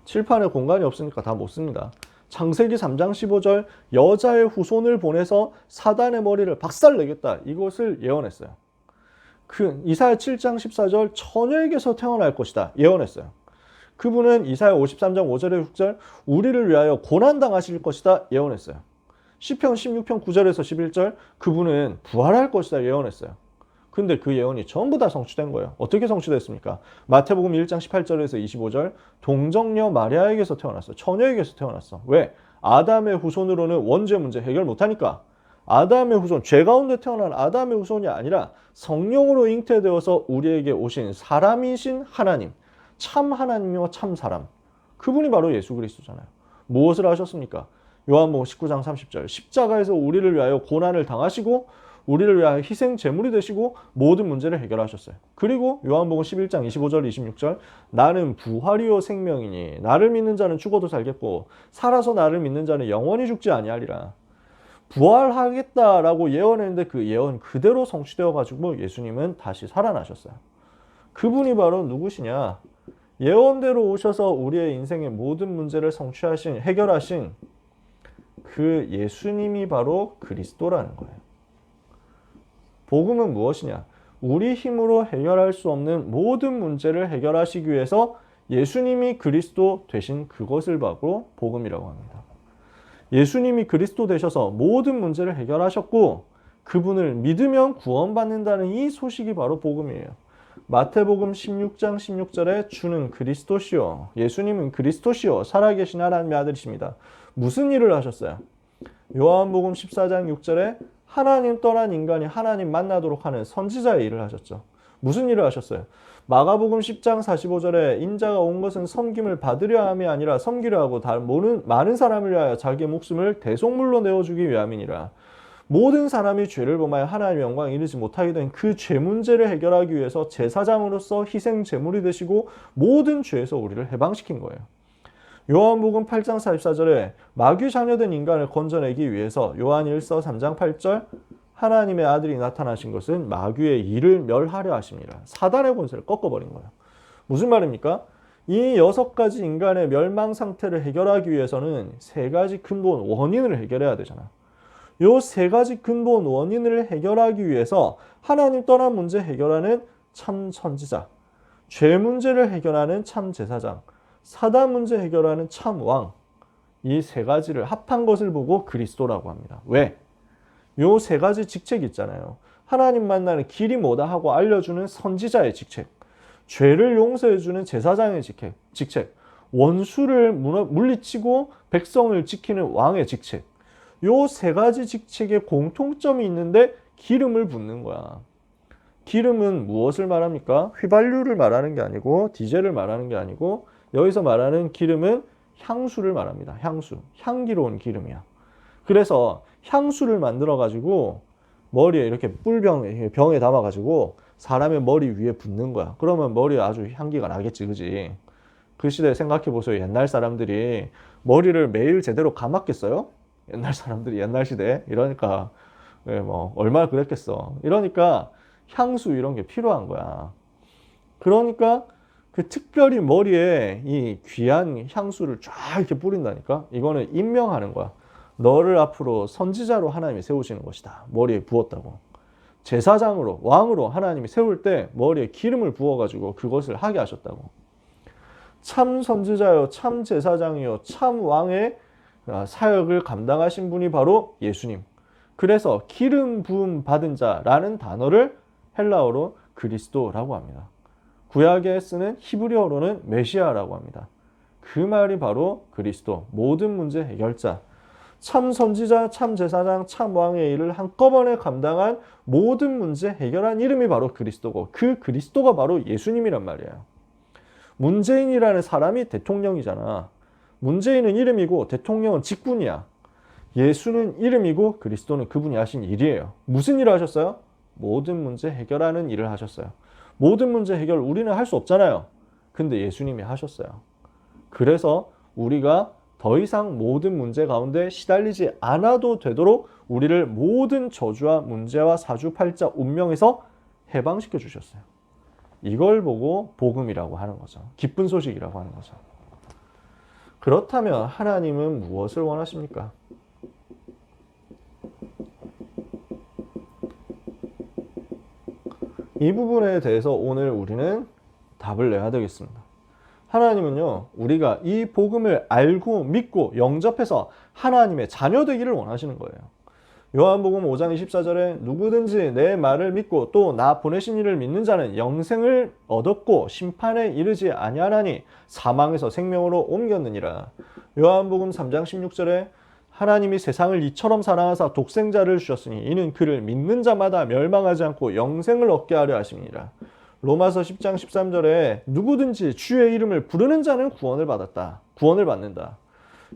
칠판에 공간이 없으니까 다 못 씁니다. 창세기 3장 15절 여자의 후손을 보내서 사단의 머리를 박살내겠다. 이것을 예언했어요. 이사야 7장 14절 처녀에게서 태어날 것이다. 예언했어요. 그분은 이사야 53장 5절에 6절 우리를 위하여 고난당하실 것이다. 예언했어요. 시편 16편 9절에서 11절 그분은 부활할 것이다. 예언했어요. 근데 그 예언이 전부 다 성취된 거예요. 어떻게 성취됐습니까? 마태복음 1장 18절에서 25절 동정녀 마리아에게서 태어났어. 처녀에게서 태어났어. 왜? 아담의 후손으로는 원죄 문제 해결 못하니까. 아담의 후손, 죄 가운데 태어난 아담의 후손이 아니라 성령으로 잉태되어서 우리에게 오신 사람이신 하나님, 참 하나님이며 참 사람. 그분이 바로 예수 그리스도잖아요. 무엇을 하셨습니까? 요한복음 19장 30절 십자가에서 우리를 위하여 고난을 당하시고 우리를 위하여 희생 제물이 되시고 모든 문제를 해결하셨어요. 그리고 요한복음 11장 25절 26절 나는 부활이요 생명이니 나를 믿는 자는 죽어도 살겠고 살아서 나를 믿는 자는 영원히 죽지 아니하리라. 부활하겠다라고 예언했는데 그 예언 그대로 성취되어 가지고 예수님은 다시 살아나셨어요. 그분이 바로 누구시냐? 예언대로 오셔서 우리의 인생의 모든 문제를 성취하신, 해결하신 그 예수님이 바로 그리스도라는 거예요. 복음은 무엇이냐? 우리 힘으로 해결할 수 없는 모든 문제를 해결하시기 위해서 예수님이 그리스도 되신 그것을 바로 복음이라고 합니다. 예수님이 그리스도 되셔서 모든 문제를 해결하셨고 그분을 믿으면 구원받는다는 이 소식이 바로 복음이에요. 마태복음 16장 16절에 주는 그리스도시요. 예수님은 그리스도시요. 살아계신 하나님의 아들이십니다. 무슨 일을 하셨어요? 요한복음 14장 6절에 하나님 떠난 인간이 하나님 만나도록 하는 선지자의 일을 하셨죠. 무슨 일을 하셨어요? 마가복음 10장 45절에 인자가 온 것은 섬김을 받으려 함이 아니라 섬기려 하고 많은 사람을 위하여 자기의 목숨을 대속물로 내어주기 위함이니라. 모든 사람이 죄를 범하여 하나님의 영광에 이르지 못하게 된 그 죄 문제를 해결하기 위해서 제사장으로서 희생 제물이 되시고 모든 죄에서 우리를 해방시킨 거예요. 요한복음 8장 44절에 마귀 자녀된 인간을 건져내기 위해서 요한일서 3장 8절 하나님의 아들이 나타나신 것은 마귀의 일을 멸하려 하심이라. 사단의 권세를 꺾어버린 거예요. 무슨 말입니까? 이 6가지 인간의 멸망 상태를 해결하기 위해서는 3가지 근본 원인을 해결해야 되잖아. 요 3가지 근본 원인을 해결하기 위해서 하나님 떠난 문제 해결하는 참 선지자, 죄 문제를 해결하는 참 제사장, 사단 문제 해결하는 참 왕, 이 3가지를 합한 것을 보고 그리스도라고 합니다. 왜? 요 3가지 직책 있잖아요. 하나님 만나는 길이 뭐다 하고 알려주는 선지자의 직책, 죄를 용서해주는 제사장의 직책, 원수를 물리치고 백성을 지키는 왕의 직책. 요 3가지 직책에 공통점이 있는데 기름을 붓는 거야. 기름은 무엇을 말합니까? 휘발유를 말하는 게 아니고 디젤을 말하는 게 아니고 여기서 말하는 기름은 향수를 말합니다. 향수. 향기로운 기름이야. 그래서 향수를 만들어 가지고 머리에 이렇게 병에 담아 가지고 사람의 머리 위에 붓는 거야. 그러면 머리에 아주 향기가 나겠지, 그지? 그 시대에 생각해 보세요. 옛날 사람들이 머리를 매일 제대로 감았겠어요? 옛날 사람들이 옛날 시대에 이러니까 뭐 얼마나 그랬겠어. 이러니까 향수 이런 게 필요한 거야. 그러니까 그 특별히 머리에 이 귀한 향수를 쫙 이렇게 뿌린다니까. 이거는 임명하는 거야. 너를 앞으로 선지자로 하나님이 세우시는 것이다. 머리에 부었다고. 제사장으로, 왕으로 하나님이 세울 때 머리에 기름을 부어가지고 그것을 하게 하셨다고. 참 선지자요, 참 제사장이요, 참 왕의 사역을 감당하신 분이 바로 예수님. 그래서 기름 부음 받은 자라는 단어를 헬라어로 그리스도라고 합니다. 구약에 쓰는 히브리어로는 메시아라고 합니다. 그 말이 바로 그리스도, 모든 문제 해결자. 참 선지자, 참 제사장, 참 왕의 일을 한꺼번에 감당한 모든 문제 해결한 이름이 바로 그리스도고 그 그리스도가 바로 예수님이란 말이에요. 문재인이라는 사람이 대통령이잖아. 문재인은 이름이고 대통령은 직분이야. 예수는 이름이고 그리스도는 그분이 하신 일이에요. 무슨 일을 하셨어요? 모든 문제 해결하는 일을 하셨어요. 모든 문제 해결 우리는 할 수 없잖아요. 근데 예수님이 하셨어요. 그래서 우리가 더 이상 모든 문제 가운데 시달리지 않아도 되도록 우리를 모든 저주와 문제와 사주팔자 운명에서 해방시켜 주셨어요. 이걸 보고 복음이라고 하는 거죠. 기쁜 소식이라고 하는 거죠. 그렇다면 하나님은 무엇을 원하십니까? 이 부분에 대해서 오늘 우리는 답을 내야 되겠습니다. 하나님은요, 우리가 이 복음을 알고 믿고 영접해서 하나님의 자녀 되기를 원하시는 거예요. 요한복음 5장 24절에 누구든지 내 말을 믿고 또 나 보내신 이를 믿는 자는 영생을 얻었고 심판에 이르지 아니하나니 사망에서 생명으로 옮겼느니라. 요한복음 3장 16절에 하나님이 세상을 이처럼 사랑하사 독생자를 주셨으니 이는 그를 믿는 자마다 멸망하지 않고 영생을 얻게 하려 하심이니라. 로마서 10장 13절에 누구든지 주의 이름을 부르는 자는 구원을 받았다. 구원을 받는다.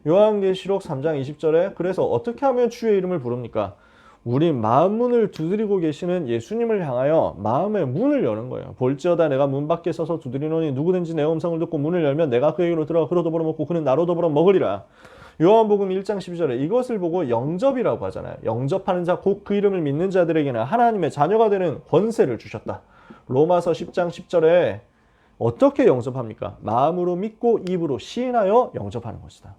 요한계시록 3장 20절에 그래서 어떻게 하면 주의 이름을 부릅니까? 우리 마음 문을 두드리고 계시는 예수님을 향하여 마음의 문을 여는 거예요. 볼지어다 내가 문 밖에 서서 두드리노니 누구든지 내 음성을 듣고 문을 열면 내가 그에게로 들어가 그로 더불어 먹고 그는 나로 더불어 먹으리라. 요한복음 1장 12절에 이것을 보고 영접이라고 하잖아요. 영접하는 자 곧 그 이름을 믿는 자들에게는 하나님의 자녀가 되는 권세를 주셨다. 로마서 10장 10절에 어떻게 영접합니까? 마음으로 믿고 입으로 시인하여 영접하는 것이다.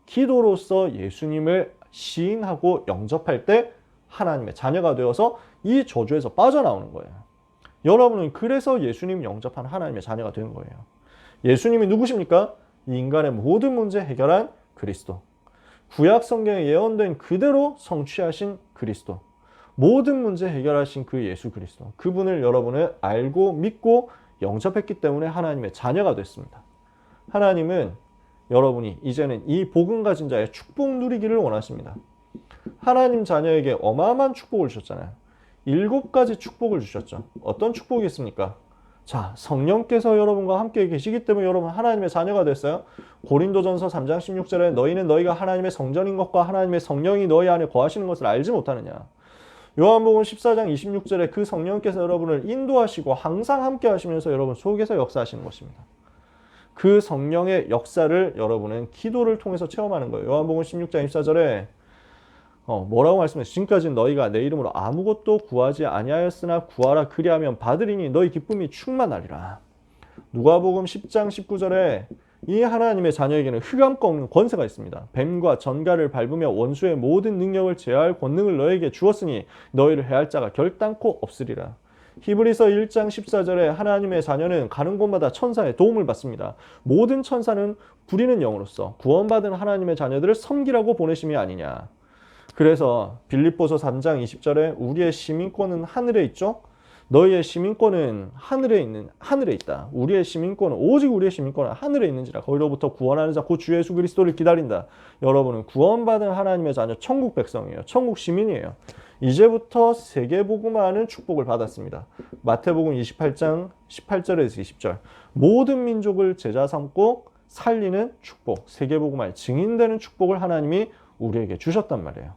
기도로서 예수님을 시인하고 영접할 때 하나님의 자녀가 되어서 이 저주에서 빠져나오는 거예요. 여러분은 그래서 예수님 영접한 하나님의 자녀가 되는 거예요. 예수님이 누구십니까? 이 인간의 모든 문제 해결한 그리스도. 구약 성경에 예언된 그대로 성취하신 그리스도. 모든 문제 해결하신 그 예수 그리스도. 그분을 여러분은 알고 믿고 영접했기 때문에 하나님의 자녀가 됐습니다. 하나님은 여러분이 이제는 이 복음 가진 자의 축복 누리기를 원하십니다. 하나님 자녀에게 어마어마한 축복을 주셨잖아요. 7가지 축복을 주셨죠. 어떤 축복이 있습니까? 자, 성령께서 여러분과 함께 계시기 때문에 여러분 하나님의 자녀가 됐어요. 고린도전서 3장 16절에 너희는 너희가 하나님의 성전인 것과 하나님의 성령이 너희 안에 거하시는 것을 알지 못하느냐. 요한복음 14장 26절에 그 성령께서 여러분을 인도하시고 항상 함께 하시면서 여러분 속에서 역사하시는 것입니다. 그 성령의 역사를 여러분은 기도를 통해서 체험하는 거예요. 요한복음 16장 24절에 뭐라고 말씀했어요? 지금까지 너희가 내 이름으로 아무것도 구하지 아니하였으나 구하라 그리하면 받으리니 너희 기쁨이 충만하리라. 누가복음 10장 19절에 이 하나님의 자녀에게는 흑암과 없는 권세가 있습니다. 뱀과 전갈을 밟으며 원수의 모든 능력을 제어할 권능을 너에게 주었으니 너희를 해할 자가 결단코 없으리라. 히브리서 1장 14절에 하나님의 자녀는 가는 곳마다 천사의 도움을 받습니다. 모든 천사는 부리는 영으로서 구원받은 하나님의 자녀들을 섬기라고 보내심이 아니냐. 그래서 빌립보서 3장 20절에 우리의 시민권은 하늘에 있죠. 너희의 시민권은 하늘에 있다. 우리의 시민권은 오직 우리의 시민권은 하늘에 있는지라. 거기로부터 구원하는 자 곧 주 예수 그리스도를 기다린다. 여러분은 구원받은 하나님의 자녀 천국 백성이에요. 천국 시민이에요. 이제부터 세계복음화하는 축복을 받았습니다. 마태복음 28장 18절에서 20절 모든 민족을 제자 삼고 살리는 축복, 세계복음화의 증인되는 축복을 하나님이 우리에게 주셨단 말이에요.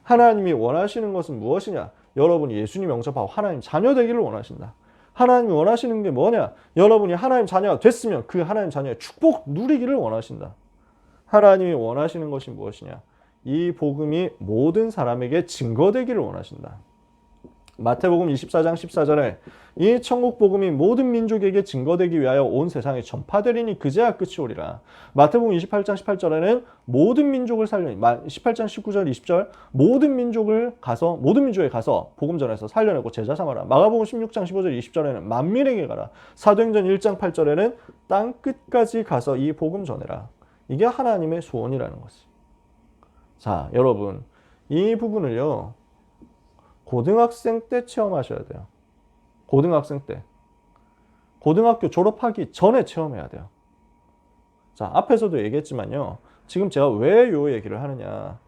하나님이 원하시는 것은 무엇이냐? 여러분이 예수님 영접하고 하나님 자녀 되기를 원하신다. 하나님이 원하시는 게 뭐냐? 여러분이 하나님 자녀가 됐으면 그 하나님 자녀의 축복 누리기를 원하신다. 하나님이 원하시는 것이 무엇이냐? 이 복음이 모든 사람에게 증거되기를 원하신다. 마태복음 24장 14절에 이 천국 복음이 모든 민족에게 증거되기 위하여 온 세상에 전파되리니 그제야 끝이 오리라. 마태복음 28장 18절에는 모든 민족을 살려니 18장 19절 20절 모든 민족에 가서 복음 전해서 살려내고 제자 삼아라. 마가복음 16장 15절 20절에는 만민에게 가라. 사도행전 1장 8절에는 땅 끝까지 가서 이 복음 전해라. 이게 하나님의 소원이라는 것이. 자, 여러분 이 부분을요. 고등학생 때 체험하셔야 돼요. 고등학생 때. 고등학교 졸업하기 전에 체험해야 돼요. 자, 앞에서도 얘기했지만요. 지금 제가 왜 요 얘기를 하느냐.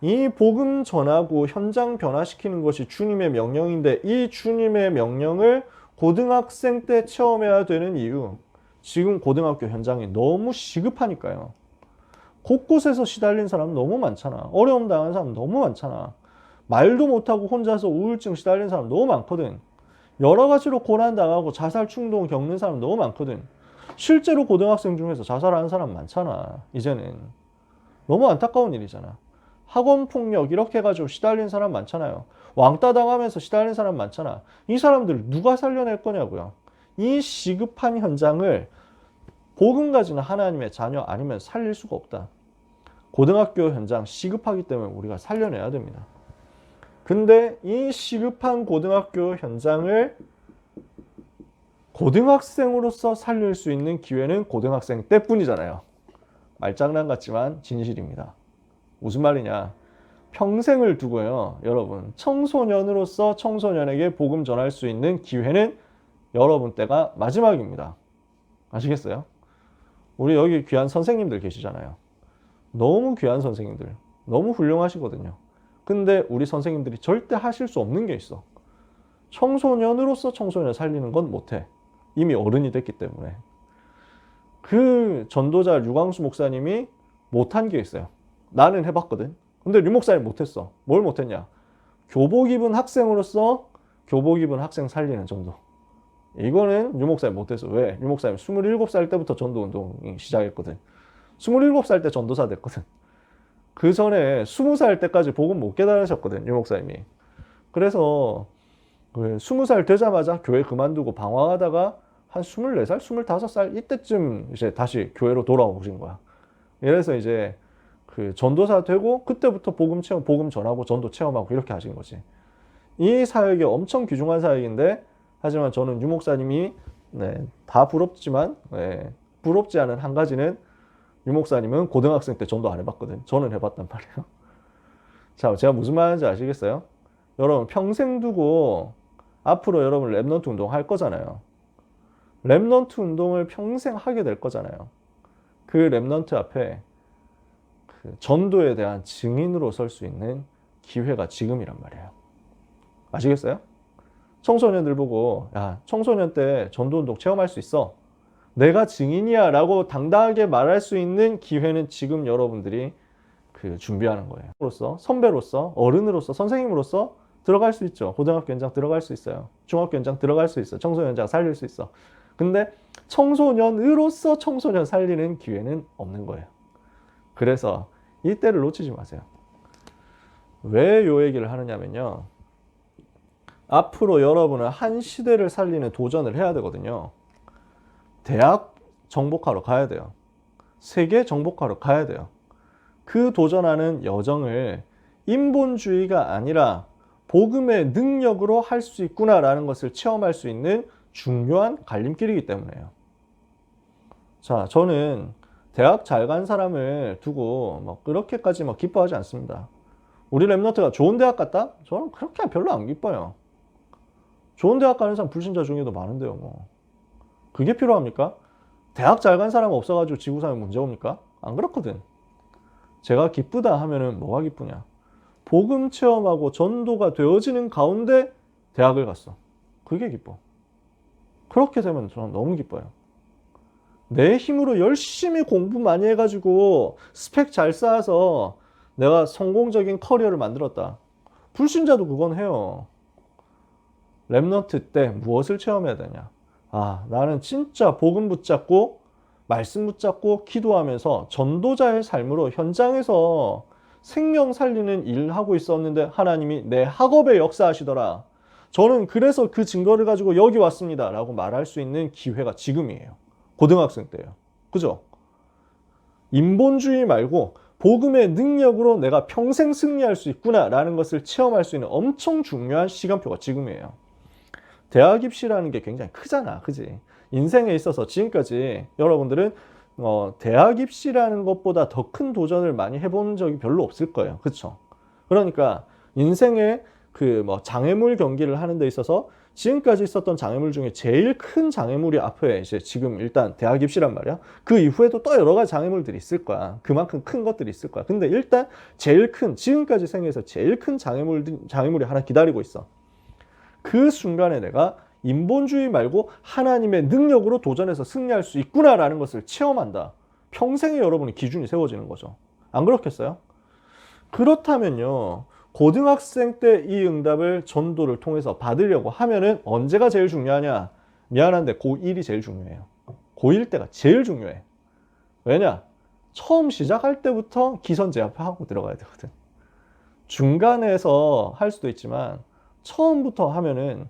이 복음 전하고 현장 변화시키는 것이 주님의 명령인데 이 주님의 명령을 고등학생 때 체험해야 되는 이유. 지금 고등학교 현장이 너무 시급하니까요. 곳곳에서 시달린 사람 너무 많잖아. 어려움 당한 사람 너무 많잖아. 말도 못하고 혼자서 우울증 시달린 사람 너무 많거든. 여러 가지로 고난당하고 자살 충동 겪는 사람 너무 많거든. 실제로 고등학생 중에서 자살하는 사람 많잖아. 이제는. 너무 안타까운 일이잖아. 학원 폭력 이렇게 해가지고 시달린 사람 많잖아요. 왕따 당하면서 시달린 사람 많잖아. 이 사람들 누가 살려낼 거냐고요. 이 시급한 현장을 복음 가지는 하나님의 자녀 아니면 살릴 수가 없다. 고등학교 현장 시급하기 때문에 우리가 살려내야 됩니다. 근데 이 시급한 고등학교 현장을 고등학생으로서 살릴 수 있는 기회는 고등학생 때뿐이잖아요. 말장난 같지만 진실입니다. 무슨 말이냐? 평생을 두고요, 여러분. 청소년으로서 청소년에게 복음 전할 수 있는 기회는 여러분 때가 마지막입니다. 아시겠어요? 우리 여기 귀한 선생님들 계시잖아요. 너무 귀한 선생님들. 너무 훌륭하시거든요. 근데 우리 선생님들이 절대 하실 수 없는 게 있어. 청소년으로서 청소년을 살리는 건 못해. 이미 어른이 됐기 때문에. 그 전도자 류광수 목사님이 못한 게 있어요. 나는 해봤거든. 근데 류 목사님 못했어. 뭘 못했냐? 교복 입은 학생으로서 교복 입은 학생 살리는 정도. 이거는 류 목사님 못했어. 왜? 류 목사님 27살 때부터 전도 운동이 시작했거든. 27살 때 전도사 됐거든. 그 전에 20살 때까지 복음 못 깨달으셨거든, 류 목사님이. 그래서 20살 되자마자 교회 그만두고 방황하다가 한 24살, 25살 이때쯤 이제 다시 교회로 돌아오신 거야. 이래서 이제 그 전도사 되고 그때부터 복음 체험, 복음 전하고 전도 체험하고 이렇게 하신 거지. 이 사역이 엄청 귀중한 사역인데 하지만 저는 유 목사님이 다 부럽지만 부럽지 않은 한 가지는 유 목사님은 고등학생 때 전도 안 해봤거든. 저는 해봤단 말이에요. 자, 제가 무슨 말인지 아시겠어요? 여러분 평생 두고 앞으로 여러분 랩넌트 운동 할 거잖아요. 랩넌트 운동을 평생 하게 될 거잖아요. 그 랩넌트 앞에 그 전도에 대한 증인으로 설 수 있는 기회가 지금이란 말이에요. 아시겠어요? 청소년들 보고 야, 청소년 때 전도운동 체험할 수 있어. 내가 증인이야 라고 당당하게 말할 수 있는 기회는 지금 여러분들이 그 준비하는 거예요. 선배로서, 어른으로서, 선생님으로서 들어갈 수 있죠. 고등학교 현장 들어갈 수 있어요. 중학교 현장 들어갈 수 있어요. 청소년 현장 살릴 수 있어. 근데 청소년으로서 청소년 살리는 기회는 없는 거예요. 그래서 이때를 놓치지 마세요. 왜 요 얘기를 하느냐면요. 앞으로 여러분은 한 시대를 살리는 도전을 해야 되거든요. 대학 정복하러 가야 돼요. 세계 정복하러 가야 돼요. 그 도전하는 여정을 인본주의가 아니라 복음의 능력으로 할 수 있구나라는 것을 체험할 수 있는 중요한 갈림길이기 때문에요. 자, 저는 대학 잘 간 사람을 두고 막 그렇게까지 막 기뻐하지 않습니다. 우리 랩너트가 좋은 대학 갔다? 저는 그렇게 별로 안 기뻐요. 좋은 대학 가는 사람 불신자 중에도 많은데요, 뭐. 그게 필요합니까? 대학 잘 간 사람 없어가지고 지구상에 문제 옵니까? 안 그렇거든. 제가 기쁘다 하면은 뭐가 기쁘냐? 복음 체험하고 전도가 되어지는 가운데 대학을 갔어. 그게 기뻐. 그렇게 되면 저는 너무 기뻐요. 내 힘으로 열심히 공부 많이 해가지고 스펙 잘 쌓아서 내가 성공적인 커리어를 만들었다. 불신자도 그건 해요. 랩넌트 때 무엇을 체험해야 되냐? 아, 나는 진짜 복음 붙잡고 말씀 붙잡고 기도하면서 전도자의 삶으로 현장에서 생명 살리는 일을 하고 있었는데 하나님이 내 학업에 역사하시더라. 저는 그래서 그 증거를 가지고 여기 왔습니다. 라고 말할 수 있는 기회가 지금이에요. 고등학생 때예요. 그죠? 인본주의 말고 복음의 능력으로 내가 평생 승리할 수 있구나 라는 것을 체험할 수 있는 엄청 중요한 시간표가 지금이에요. 대학 입시라는 게 굉장히 크잖아. 그지? 인생에 있어서 지금까지 여러분들은 대학 입시라는 것보다 더 큰 도전을 많이 해본 적이 별로 없을 거예요. 그렇죠? 그러니까 인생의 그 장애물 경기를 하는 데 있어서 지금까지 있었던 장애물 중에 제일 큰 장애물이 앞에 이제 지금 일단 대학 입시란 말이야. 그 이후에도 또 여러 가지 장애물들이 있을 거야. 그만큼 큰 것들이 있을 거야. 근데 일단 제일 큰, 지금까지 생에서 제일 큰 장애물이 하나 기다리고 있어. 그 순간에 내가 인본주의 말고 하나님의 능력으로 도전해서 승리할 수 있구나라는 것을 체험한다. 평생에 여러분의 기준이 세워지는 거죠. 안 그렇겠어요? 그렇다면요. 고등학생 때 이 응답을 전도를 통해서 받으려고 하면은 언제가 제일 중요하냐? 미안한데 고1이 제일 중요해요. 고1 때가 제일 중요해. 왜냐? 처음 시작할 때부터 기선제압하고 들어가야 되거든. 중간에서 할 수도 있지만 처음부터 하면은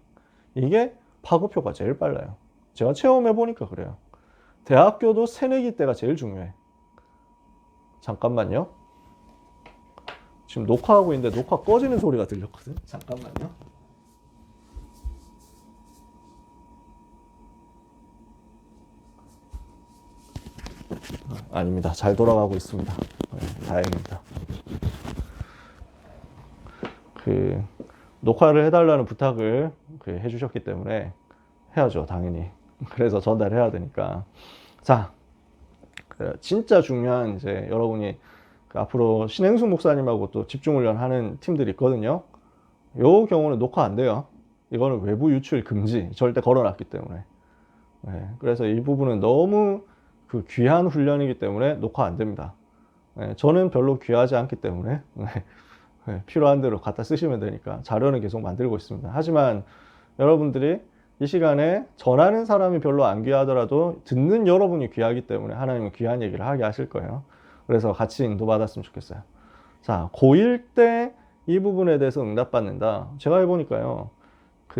이게 파급효가 제일 빨라요. 제가 체험해 보니까 그래요. 대학교도 새내기 때가 제일 중요해. 잠깐만요. 지금 녹화하고 있는데 녹화 꺼지는 소리가 들렸거든. 잠깐만요. 아닙니다. 잘 돌아가고 있습니다. 네, 다행입니다. 녹화를 해달라는 부탁을 해주셨기 때문에 해야죠, 당연히. 그래서 전달해야 되니까. 자, 진짜 중요한 이제 여러분이 앞으로 신행수 목사님하고 또 집중훈련 하는 팀들이 있거든요. 요 경우는 녹화 안 돼요. 이거는 외부 유출 금지, 절대 걸어놨기 때문에. 네, 그래서 이 부분은 너무 귀한 훈련이기 때문에 녹화 안 됩니다. 네, 저는 별로 귀하지 않기 때문에 필요한 대로 갖다 쓰시면 되니까 자료는 계속 만들고 있습니다. 하지만 여러분들이 이 시간에 전하는 사람이 별로 안 귀하더라도 듣는 여러분이 귀하기 때문에 하나님은 귀한 얘기를 하게 하실 거예요. 그래서 같이 인도받았으면 좋겠어요. 자, 고1 때 이 부분에 대해서 응답받는다. 제가 해보니까요.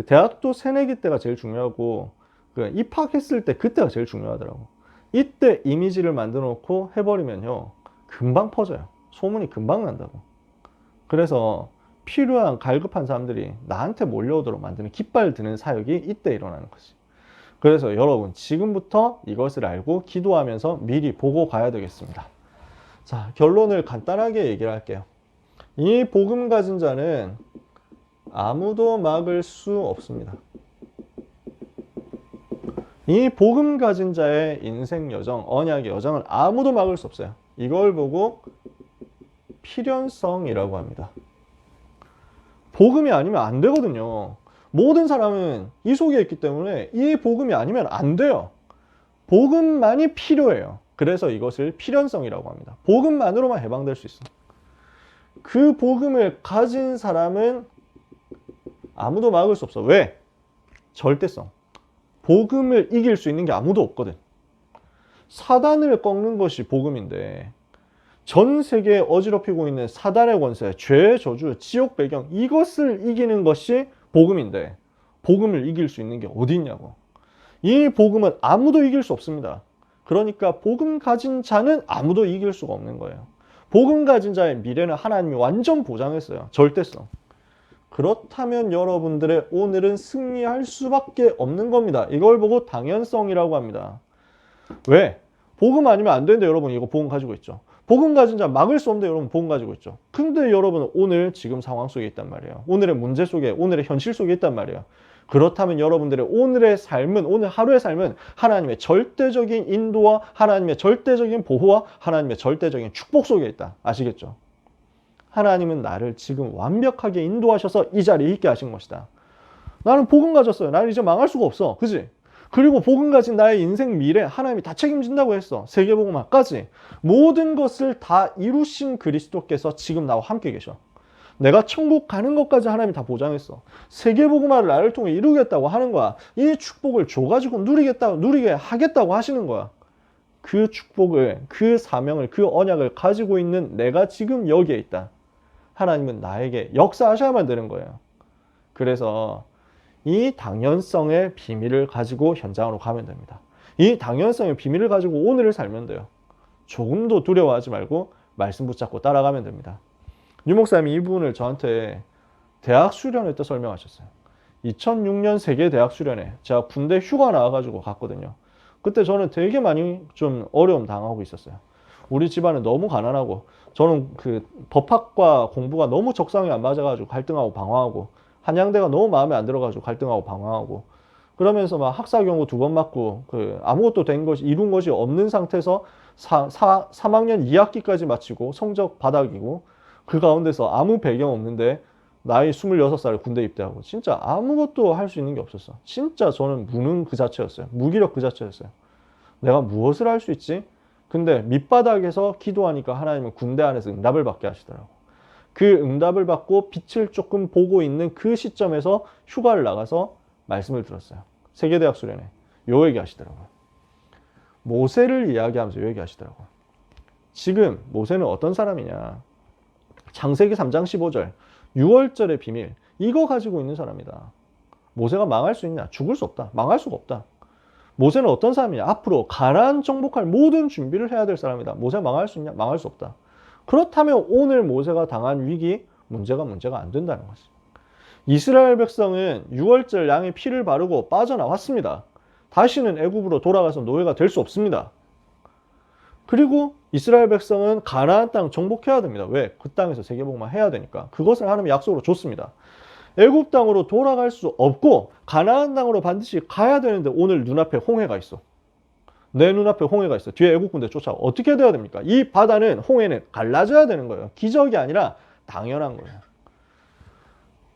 대학도 새내기 때가 제일 중요하고 입학했을 때 그때가 제일 중요하더라고. 이때 이미지를 만들어 놓고 해버리면요. 금방 퍼져요. 소문이 금방 난다고. 그래서 필요한 갈급한 사람들이 나한테 몰려오도록 만드는 깃발 드는 사역이 이때 일어나는 거지. 그래서 여러분 지금부터 이것을 알고 기도하면서 미리 보고 가야 되겠습니다. 자, 결론을 간단하게 얘기를 할게요. 이 복음 가진 자는 아무도 막을 수 없습니다. 이 복음 가진 자의 인생 여정, 언약의 여정을 아무도 막을 수 없어요. 이걸 보고 필연성이라고 합니다. 복음이 아니면 안 되거든요. 모든 사람은 이 속에 있기 때문에 이 복음이 아니면 안 돼요. 복음만이 필요해요. 그래서 이것을 필연성이라고 합니다. 복음만으로만 해방될 수 있어. 그 복음을 가진 사람은 아무도 막을 수 없어. 왜? 절대성. 복음을 이길 수 있는 게 아무도 없거든. 사단을 꺾는 것이 복음인데 전 세계에 어지럽히고 있는 사단의 권세, 죄의 저주, 지옥 배경 이것을 이기는 것이 복음인데 복음을 이길 수 있는 게 어디 있냐고. 이 복음은 아무도 이길 수 없습니다. 그러니까 복음 가진 자는 아무도 이길 수가 없는 거예요. 복음 가진 자의 미래는 하나님이 완전 보장했어요. 절대성. 그렇다면 여러분들의 오늘은 승리할 수밖에 없는 겁니다. 이걸 보고 당연성이라고 합니다. 왜? 복음 아니면 안 되는데 여러분 이거 복음 가지고 있죠. 복음 가진 자 막을 수 없는데 여러분 복음 가지고 있죠. 근데 여러분은 오늘 지금 상황 속에 있단 말이에요. 오늘의 문제 속에, 오늘의 현실 속에 있단 말이에요. 그렇다면 여러분들의 오늘의 삶은, 오늘 하루의 삶은 하나님의 절대적인 인도와 하나님의 절대적인 보호와 하나님의 절대적인 축복 속에 있다. 아시겠죠? 하나님은 나를 지금 완벽하게 인도하셔서 이 자리에 있게 하신 것이다. 나는 복음 가졌어요. 나는 이제 망할 수가 없어. 그지? 그리고 복음 가진 나의 인생 미래 하나님이 다 책임진다고 했어. 세계복음화까지. 모든 것을 다 이루신 그리스도께서 지금 나와 함께 계셔. 내가 천국 가는 것까지 하나님이 다 보장했어. 세계복음화를 나를 통해 이루겠다고 하는 거야. 이 축복을 줘가지고 누리게 하겠다고 하시는 거야. 그 축복을, 그 사명을, 그 언약을 가지고 있는 내가 지금 여기에 있다. 하나님은 나에게 역사하셔야만 되는 거예요. 그래서 이 당연성의 비밀을 가지고 현장으로 가면 됩니다. 이 당연성의 비밀을 가지고 오늘을 살면 돼요. 조금도 두려워하지 말고 말씀 붙잡고 따라가면 됩니다. 유 목사님이 이 부분을 저한테 대학 수련회 때 설명하셨어요. 2006년 세계 대학 수련회 제가 군대 휴가 나와가지고 갔거든요. 그때 저는 되게 많이 좀 어려움 당하고 있었어요. 우리 집안은 너무 가난하고 저는 그 법학과 공부가 너무 적성에 안 맞아가지고 갈등하고 방황하고 한양대가 너무 마음에 안 들어가지고 갈등하고 방황하고 그러면서 막 학사 경고 2번 맞고 그 아무것도 된 것이 이룬 것이 없는 상태에서 3학년 2학기까지 마치고 성적 바닥이고 그 가운데서 아무 배경 없는데 나이 26살에 군대 입대하고 진짜 아무것도 할 수 있는 게 없었어. 진짜 저는 무능 그 자체였어요. 무기력 그 자체였어요. 내가 무엇을 할 수 있지? 근데 밑바닥에서 기도하니까 하나님은 군대 안에서 응답을 받게 하시더라고. 그 응답을 받고 빛을 조금 보고 있는 그 시점에서 휴가를 나가서 말씀을 들었어요. 세계대학 수련회. 요 얘기 하시더라고요. 모세를 이야기하면서 요 얘기 하시더라고요. 지금 모세는 어떤 사람이냐. 창세기 3장 15절 6월절의 비밀 이거 가지고 있는 사람이다. 모세가 망할 수 있냐? 죽을 수 없다. 망할 수가 없다. 모세는 어떤 사람이냐? 앞으로 가나안 정복할 모든 준비를 해야 될 사람이다. 모세가 망할 수 있냐? 망할 수 없다. 그렇다면 오늘 모세가 당한 위기 문제가 안 된다는 거지. 이스라엘 백성은 6월절 양의 피를 바르고 빠져나왔습니다. 다시는 애굽으로 돌아가서 노예가 될 수 없습니다. 그리고 이스라엘 백성은 가나안 땅 정복해야 됩니다. 왜? 그 땅에서 세계복음만 해야 되니까. 그것을 하나님이 약속으로 줬습니다. 애굽 땅으로 돌아갈 수 없고 가나안 땅으로 반드시 가야 되는데 오늘 눈앞에 홍해가 있어. 내 눈앞에 홍해가 있어. 뒤에 애굽 군대 쫓아와. 어떻게 돼야 됩니까? 이 바다는 홍해는 갈라져야 되는 거예요. 기적이 아니라 당연한 거예요.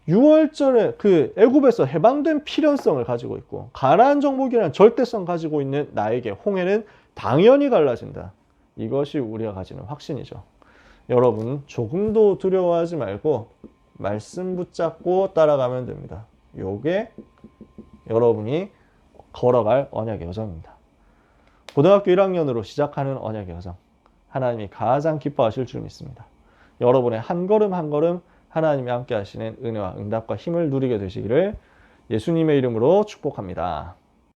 6월절에 그 애굽에서 해방된 필연성을 가지고 있고 가나안 정복이라는 절대성 가지고 있는 나에게 홍해는 당연히 갈라진다. 이것이 우리가 가지는 확신이죠. 여러분 조금도 두려워하지 말고 말씀 붙잡고 따라가면 됩니다. 요게 여러분이 걸어갈 언약의 여정입니다. 고등학교 1학년으로 시작하는 언약의 여정. 하나님이 가장 기뻐하실 줄 믿습니다. 여러분의 한 걸음 한 걸음 하나님이 함께 하시는 은혜와 응답과 힘을 누리게 되시기를 예수님의 이름으로 축복합니다.